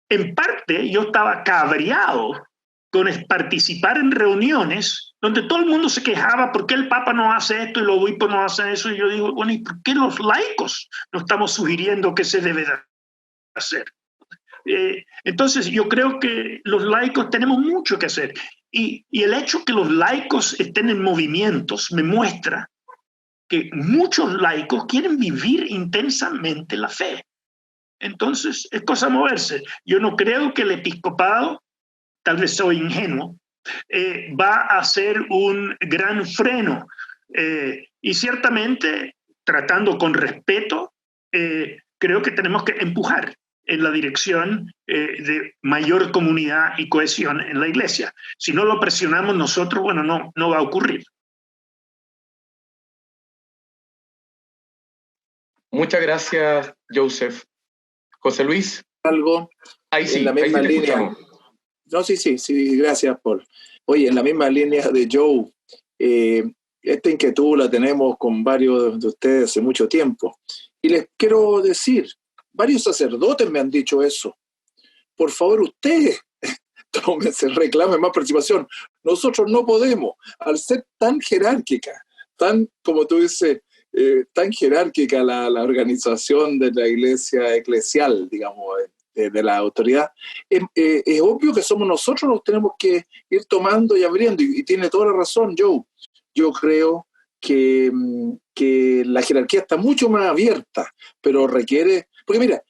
En parte yo estaba cabreado con participar en reuniones donde todo el mundo se quejaba por qué el Papa no hace esto y los obispos no hacen eso, y yo digo, bueno, ¿y por qué los laicos no estamos sugiriendo qué se debe hacer? Entonces yo creo que los laicos tenemos mucho que hacer, y el hecho que los laicos estén en movimientos me muestra que muchos laicos quieren vivir intensamente la fe. Entonces es cosa de moverse. Yo no creo que el episcopado, tal vez soy ingenuo, va a ser un gran freno, y ciertamente, tratando con respeto, creo que tenemos que empujar en la dirección de mayor comunidad y cohesión en la iglesia. Si no lo presionamos nosotros, bueno, no va a ocurrir. Muchas gracias, Joseph. José Luis. Algo ahí sí, en la misma línea. Escuchamos. No, sí, gracias, Paul. Oye, en la misma línea de Joe, esta inquietud la tenemos con varios de ustedes hace mucho tiempo. Y les quiero decir, varios sacerdotes me han dicho eso. Por favor, ustedes tómense, reclamen más participación. Nosotros no podemos, al ser tan jerárquica, tan, como tú dices, tan jerárquica la organización de la iglesia eclesial, digamos, de la autoridad, es obvio que somos nosotros los que tenemos que ir tomando y abriendo, y tiene toda la razón, Joe. Yo creo que la jerarquía está mucho más abierta, pero requiere, porque mira,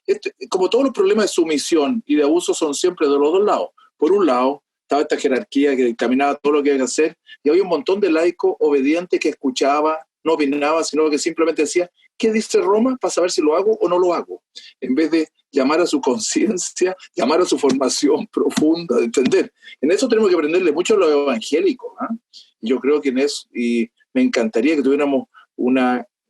como todos los problemas de sumisión y de abuso son siempre de los dos lados. Por un lado, estaba esta jerarquía que dictaminaba todo lo que había que hacer, y había un montón de laicos obedientes que escuchaba, no opinaba, sino que simplemente decía, ¿qué dice Roma? Para saber si lo hago o no lo hago. En vez de llamar a su conciencia, llamar a su formación profunda, de entender. En eso tenemos que aprenderle mucho a los evangélicos. Yo creo que en eso, y me encantaría que tuviéramos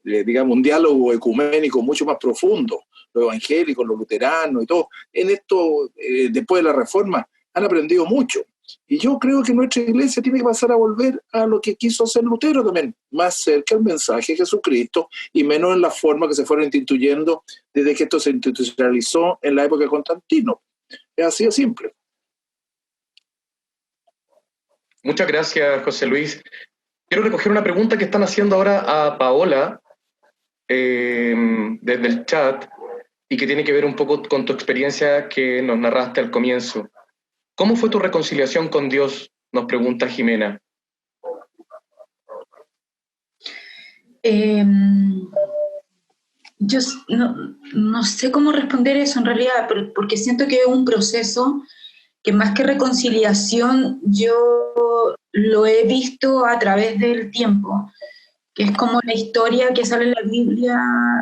digamos, un diálogo ecuménico mucho más profundo. Los evangélicos, los luteranos y todo. En esto, después de la Reforma, han aprendido mucho. Y yo creo que nuestra iglesia tiene que pasar a volver a lo que quiso hacer Lutero también, más cerca al mensaje de Jesucristo y menos en la forma que se fueron instituyendo desde que esto se institucionalizó en la época de Constantino. Es así de simple. Muchas gracias, José Luis. Quiero recoger una pregunta que están haciendo ahora a Paola desde el chat, y que tiene que ver un poco con tu experiencia que nos narraste al comienzo. ¿Cómo fue tu reconciliación con Dios?, nos pregunta Jimena. Yo no sé cómo responder eso en realidad, porque siento que es un proceso que más que reconciliación yo lo he visto a través del tiempo, que es como la historia que sale en la Biblia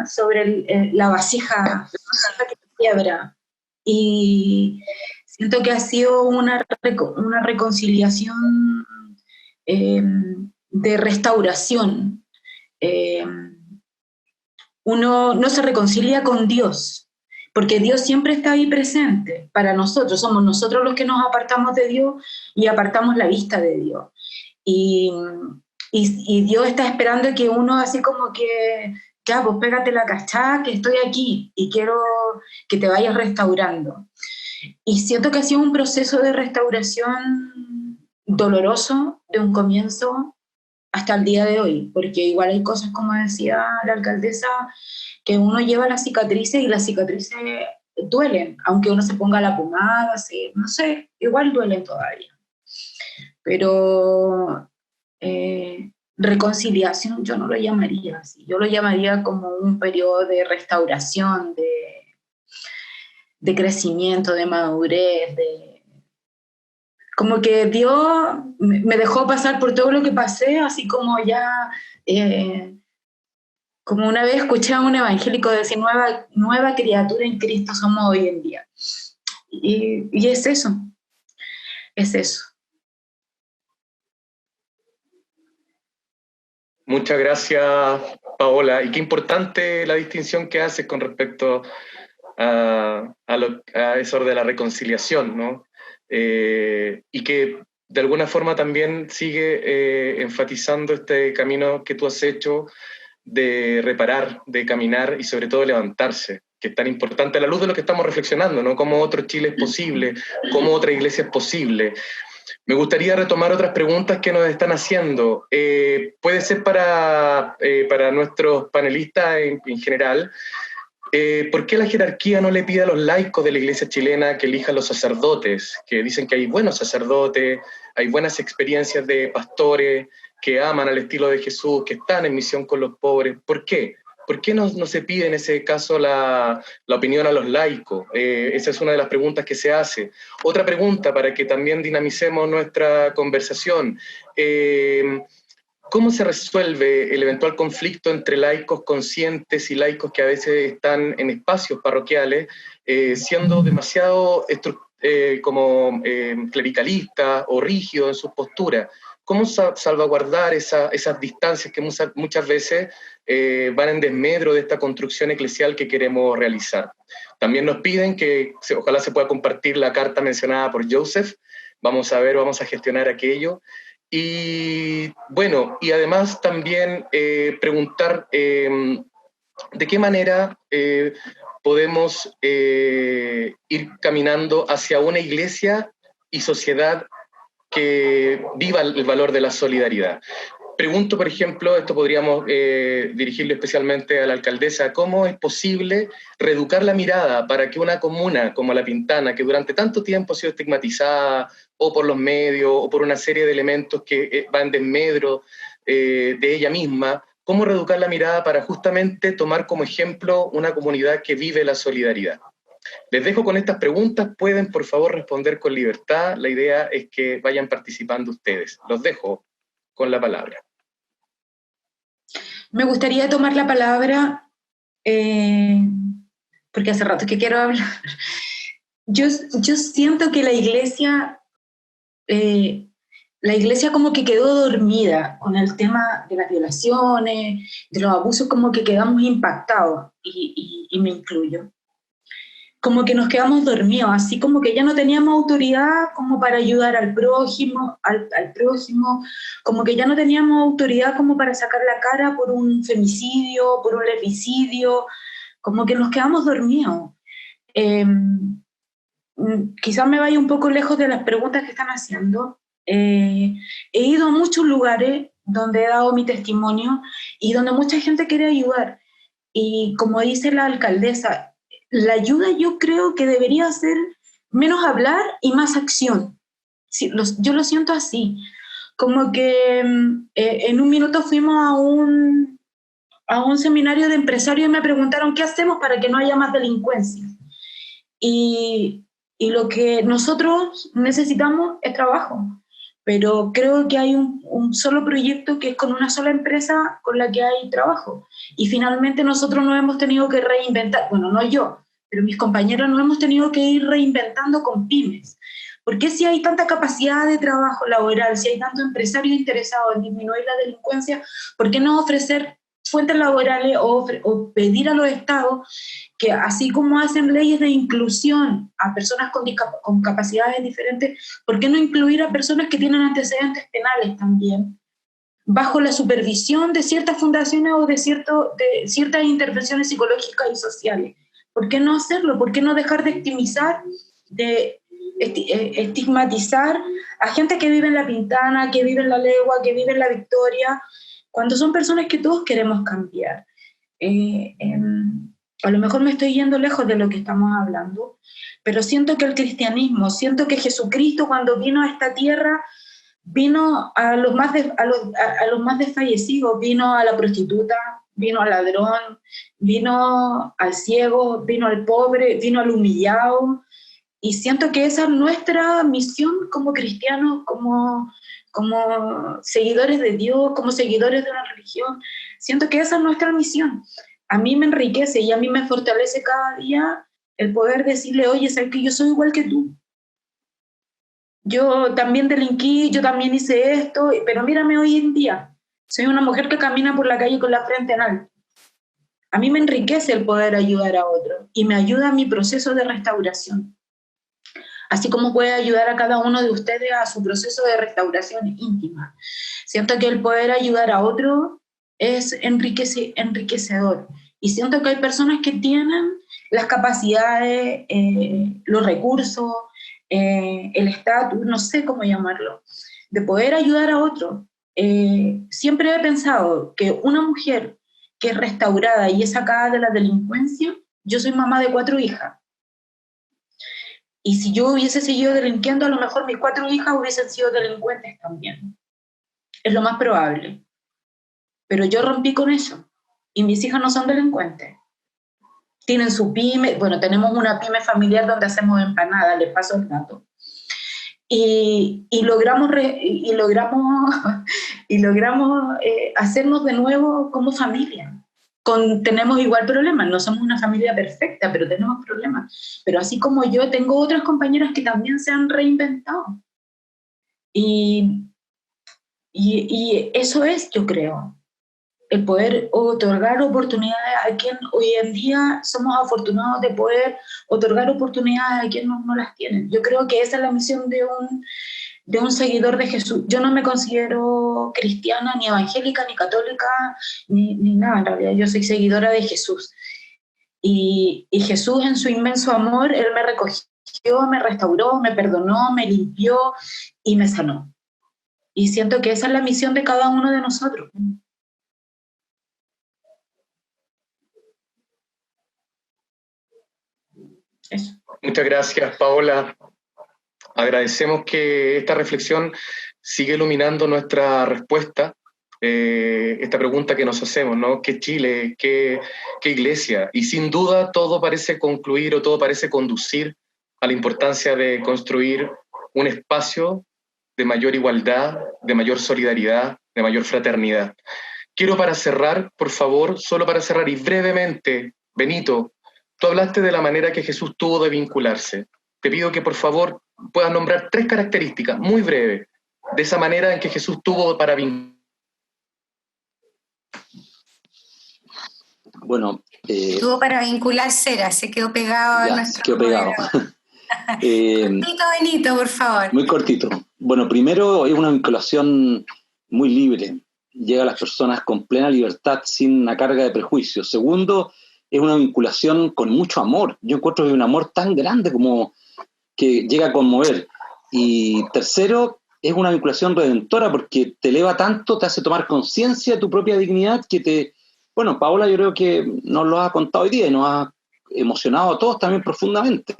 sobre la vasija que se quiebra. Y siento que ha sido una reconciliación de restauración. Uno no se reconcilia con Dios, porque Dios siempre está ahí presente para nosotros, somos nosotros los que nos apartamos de Dios y apartamos la vista de Dios. Y Dios está esperando que uno así como que, ya, pues pégate la cachada, que estoy aquí y quiero que te vayas restaurando. Y siento que ha sido un proceso de restauración doloroso de un comienzo hasta el día de hoy, porque igual hay cosas, como decía la alcaldesa, que uno lleva las cicatrices y las cicatrices duelen, aunque uno se ponga la pomada, no sé, igual duelen todavía. Pero reconciliación yo no lo llamaría así, yo lo llamaría como un periodo de restauración, de crecimiento, de madurez, como que Dios me dejó pasar por todo lo que pasé, así como ya, como una vez escuché a un evangélico decir, nueva criatura en Cristo somos hoy en día. Y es eso, es eso. Muchas gracias, Paola. Y qué importante la distinción que haces con respecto a eso de la reconciliación, ¿no? Y que de alguna forma también sigue enfatizando este camino que tú has hecho de reparar, de caminar y sobre todo levantarse, que es tan importante a la luz de lo que estamos reflexionando, ¿no? Cómo otro Chile es posible, cómo otra iglesia es posible. Me gustaría retomar otras preguntas que nos están haciendo. Puede ser para nuestros panelistas en general. ¿Por qué la jerarquía no le pide a los laicos de la iglesia chilena que elijan los sacerdotes? Que dicen que hay buenos sacerdotes, hay buenas experiencias de pastores que aman al estilo de Jesús, que están en misión con los pobres. ¿Por qué? ¿Por qué no se pide en ese caso la opinión a los laicos? Esa es una de las preguntas que se hace. Otra pregunta para que también dinamicemos nuestra conversación. ¿Cómo se resuelve el eventual conflicto entre laicos conscientes y laicos que a veces están en espacios parroquiales siendo demasiado clericalistas o rígidos en sus posturas? ¿Cómo salvaguardar esas distancias que muchas veces van en desmedro de esta construcción eclesial que queremos realizar? También nos piden que ojalá se pueda compartir la carta mencionada por Joseph. Vamos a gestionar aquello. Y bueno, y además también preguntar de qué manera podemos ir caminando hacia una iglesia y sociedad que viva el valor de la solidaridad. Pregunto, por ejemplo, esto podríamos dirigirlo especialmente a la alcaldesa, ¿cómo es posible reeducar la mirada para que una comuna como La Pintana, que durante tanto tiempo ha sido estigmatizada o por los medios o por una serie de elementos que van en desmedro de ella misma, cómo reeducar la mirada para justamente tomar como ejemplo una comunidad que vive la solidaridad? Les dejo con estas preguntas, pueden por favor responder con libertad, la idea es que vayan participando ustedes. Los dejo con la palabra. Me gustaría tomar la palabra, porque hace rato que quiero hablar. Yo siento que la iglesia como que quedó dormida con el tema de las violaciones, de los abusos, como que quedamos impactados, y me incluyo. Como que nos quedamos dormidos, así como que ya no teníamos autoridad como para ayudar al prójimo, como que ya no teníamos autoridad como para sacar la cara por un femicidio, por un lesbicidio, como que nos quedamos dormidos. Quizás me vaya un poco lejos de las preguntas que están haciendo. He ido a muchos lugares donde he dado mi testimonio y donde mucha gente quiere ayudar. Y como dice la alcaldesa, la ayuda yo creo que debería ser menos hablar y más acción. Sí, yo lo siento así. Como que en un minuto fuimos a un seminario de empresarios y me preguntaron qué hacemos para que no haya más delincuencia. Y lo que nosotros necesitamos es trabajo. Pero creo que hay un solo proyecto que es con una sola empresa con la que hay trabajo. Y finalmente nosotros nos hemos tenido que reinventar, bueno, no yo, pero mis compañeros nos hemos tenido que ir reinventando con pymes. ¿Por qué si hay tanta capacidad de trabajo laboral, si hay tantos empresarios interesados en disminuir la delincuencia, por qué no ofrecer fuentes laborales o pedir a los estados que así como hacen leyes de inclusión a personas con capacidades diferentes, ¿por qué no incluir a personas que tienen antecedentes penales también, bajo la supervisión de ciertas fundaciones o de ciertas intervenciones psicológicas y sociales? ¿Por qué no hacerlo? ¿Por qué no dejar de victimizar, de estigmatizar a gente que vive en La Pintana, que vive en La Legua, que vive en La Victoria, cuando son personas que todos queremos cambiar? A lo mejor me estoy yendo lejos de lo que estamos hablando, pero siento que el cristianismo, siento que Jesucristo cuando vino a esta tierra, vino a los más desfallecidos, vino a la prostituta, vino al ladrón, vino al ciego, vino al pobre, vino al humillado, y siento que esa es nuestra misión como cristianos, como seguidores de Dios, como seguidores de una religión. Siento que esa es nuestra misión. A mí me enriquece y a mí me fortalece cada día el poder decirle, oye, sabes que yo soy igual que tú. Yo también delinquí, yo también hice esto, pero mírame hoy en día. Soy una mujer que camina por la calle con la frente en alto. A mí me enriquece el poder ayudar a otros y me ayuda a mi proceso de restauración. Así como puede ayudar a cada uno de ustedes a su proceso de restauración íntima. Siento que el poder ayudar a otro es enriquecedor. Y siento que hay personas que tienen las capacidades, los recursos, el estatus, no sé cómo llamarlo, de poder ayudar a otro. Siempre he pensado que una mujer que es restaurada y es sacada de la delincuencia, yo soy mamá de 4 hijas. Y si yo hubiese seguido delinquiendo, a lo mejor mis 4 hijas hubiesen sido delincuentes también. Es lo más probable. Pero yo rompí con eso. Y mis hijas no son delincuentes. Tienen su pyme, bueno, tenemos una pyme familiar donde hacemos empanadas, les paso el dato. Y logramos hacernos de nuevo como familia. Tenemos igual problemas, no somos una familia perfecta, pero tenemos problemas. Pero así como yo, tengo otras compañeras que también se han reinventado. Y eso es, yo creo, el poder otorgar oportunidades a quien hoy en día somos afortunados de poder otorgar oportunidades a quien no las tiene. Yo creo que esa es la misión de un seguidor de Jesús. Yo no me considero cristiana, ni evangélica, ni católica, ni nada en realidad. Yo soy seguidora de Jesús. Y Jesús en su inmenso amor, Él me recogió, me restauró, me perdonó, me limpió y me sanó. Y siento que esa es la misión de cada uno de nosotros. Eso. Muchas gracias, Paola. Agradecemos que esta reflexión siga iluminando nuestra respuesta, esta pregunta que nos hacemos, ¿no? ¿Qué Chile? ¿Qué iglesia? Y sin duda todo parece concluir o todo parece conducir a la importancia de construir un espacio de mayor igualdad, de mayor solidaridad, de mayor fraternidad. Quiero para cerrar, por favor, solo para cerrar y brevemente, Benito, tú hablaste de la manera que Jesús tuvo de vincularse. Te pido que por favor puedas nombrar 3 características, muy breves, de esa manera en que Jesús tuvo para vincularse. Bueno, tuvo para vincularse, se quedó pegado a nuestro. Se quedó pegado. Cortito, Benito, por favor. Muy cortito. Bueno, primero es una vinculación muy libre. Llega a las personas con plena libertad, sin una carga de prejuicios. Segundo, es una vinculación con mucho amor. Yo encuentro que hay un amor tan grande como que llega a conmover. Y tercero, es una vinculación redentora porque te eleva tanto, te hace tomar conciencia de tu propia dignidad que Bueno, Paola yo creo que nos lo ha contado hoy día y nos ha emocionado a todos también profundamente,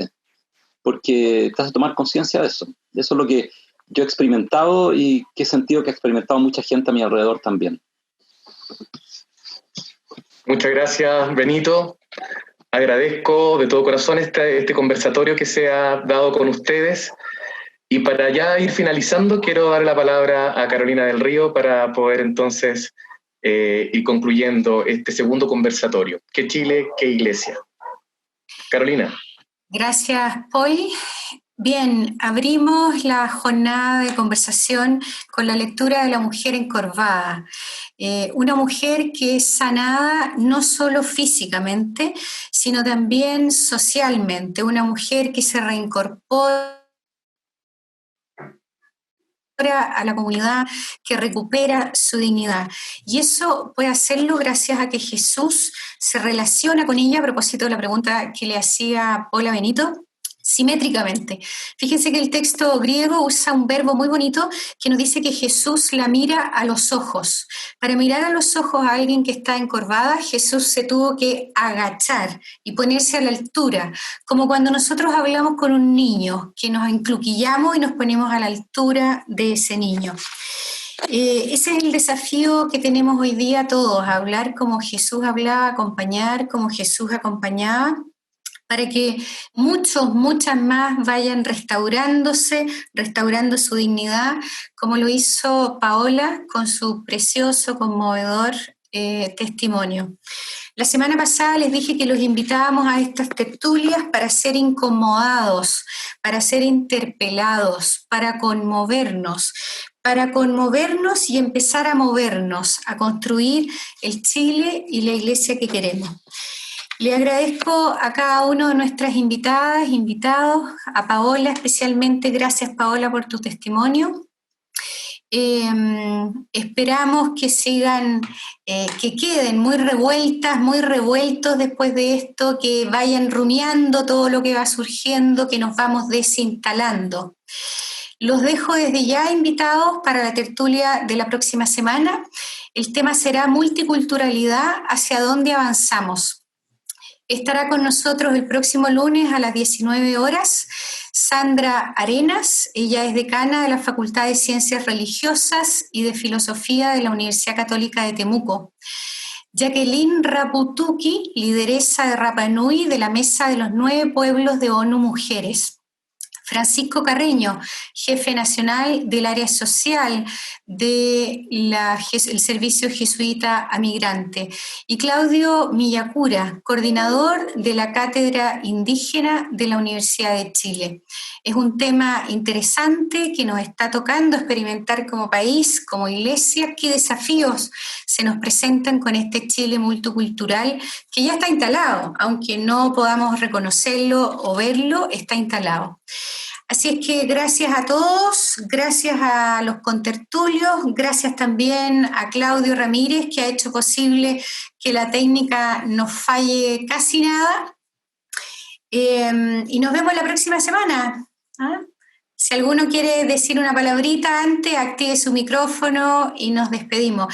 porque te hace tomar conciencia de eso. Eso es lo que yo he experimentado y que he sentido que ha experimentado mucha gente a mi alrededor también. Muchas gracias, Benito. Agradezco de todo corazón este conversatorio que se ha dado con ustedes. Y para ya ir finalizando, quiero dar la palabra a Carolina del Río para poder entonces ir concluyendo este segundo conversatorio. ¿Qué Chile, qué iglesia? Carolina. Gracias, Paul. Bien, abrimos la jornada de conversación con la lectura de La mujer encorvada. Una mujer que es sanada no solo físicamente, sino también socialmente. Una mujer que se reincorpora a la comunidad, que recupera su dignidad. Y eso puede hacerlo gracias a que Jesús se relaciona con ella, a propósito de la pregunta que le hacía Paula Benito, simétricamente. Fíjense que el texto griego usa un verbo muy bonito que nos dice que Jesús la mira a los ojos. Para mirar a los ojos a alguien que está encorvada, Jesús se tuvo que agachar y ponerse a la altura, como cuando nosotros hablamos con un niño, que nos encluquillamos y nos ponemos a la altura de ese niño. Ese es el desafío que tenemos hoy día todos, hablar como Jesús hablaba, acompañar como Jesús acompañaba, para que muchas más vayan restaurando su dignidad, como lo hizo Paola con su precioso, conmovedor testimonio. La semana pasada les dije que los invitábamos a estas tertulias para ser incomodados, para ser interpelados, para conmovernos y empezar a movernos, a construir el Chile y la iglesia que queremos. Le agradezco a cada uno de nuestras invitadas, invitados, a Paola especialmente. Gracias, Paola, por tu testimonio. Esperamos que sigan, que queden muy revueltas, muy revueltos después de esto, que vayan rumiando todo lo que va surgiendo, que nos vamos desinstalando. Los dejo desde ya invitados para la tertulia de la próxima semana. El tema será multiculturalidad, ¿hacia dónde avanzamos? Estará con nosotros el próximo lunes a las 19 horas Sandra Arenas. Ella es decana de la Facultad de Ciencias Religiosas y de Filosofía de la Universidad Católica de Temuco. Jacqueline Raputuki, lideresa de Rapa Nui de la Mesa de los 9 Pueblos de ONU Mujeres. Francisco Carreño, jefe nacional del área social del Servicio Jesuita a Migrante, y Claudio Millacura, coordinador de la Cátedra Indígena de la Universidad de Chile. Es un tema interesante que nos está tocando experimentar como país, como iglesia. ¿Qué desafíos se nos presentan con este Chile multicultural que ya está instalado? Aunque no podamos reconocerlo o verlo, está instalado. Así es que gracias a todos, gracias a los contertulios, gracias también a Claudio Ramírez, que ha hecho posible que la técnica no falle casi nada. Y nos vemos la próxima semana. ¿Ah? Si alguno quiere decir una palabrita antes, active su micrófono y nos despedimos.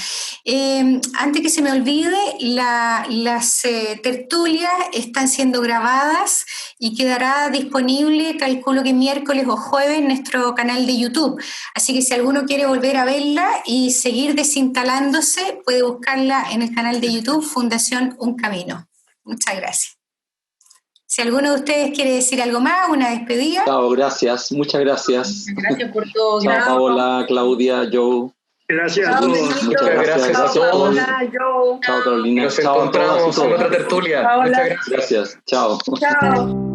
Antes que se me olvide, las tertulias están siendo grabadas y quedará disponible, calculo que miércoles o jueves, en nuestro canal de YouTube. Así que si alguno quiere volver a verla y seguir desinstalándose, puede buscarla en el canal de YouTube Fundación Un Camino. Muchas gracias. Si alguno de ustedes quiere decir algo más, una despedida. Chao, gracias, muchas gracias. Gracias por todo. Chao, Paola, Claudia, Joe. Gracias a todos. Muchas gracias a todos. Chao, Carolina. Nos encontramos en otra tertulia. Paola. Muchas gracias. Gracias, chao. Chao.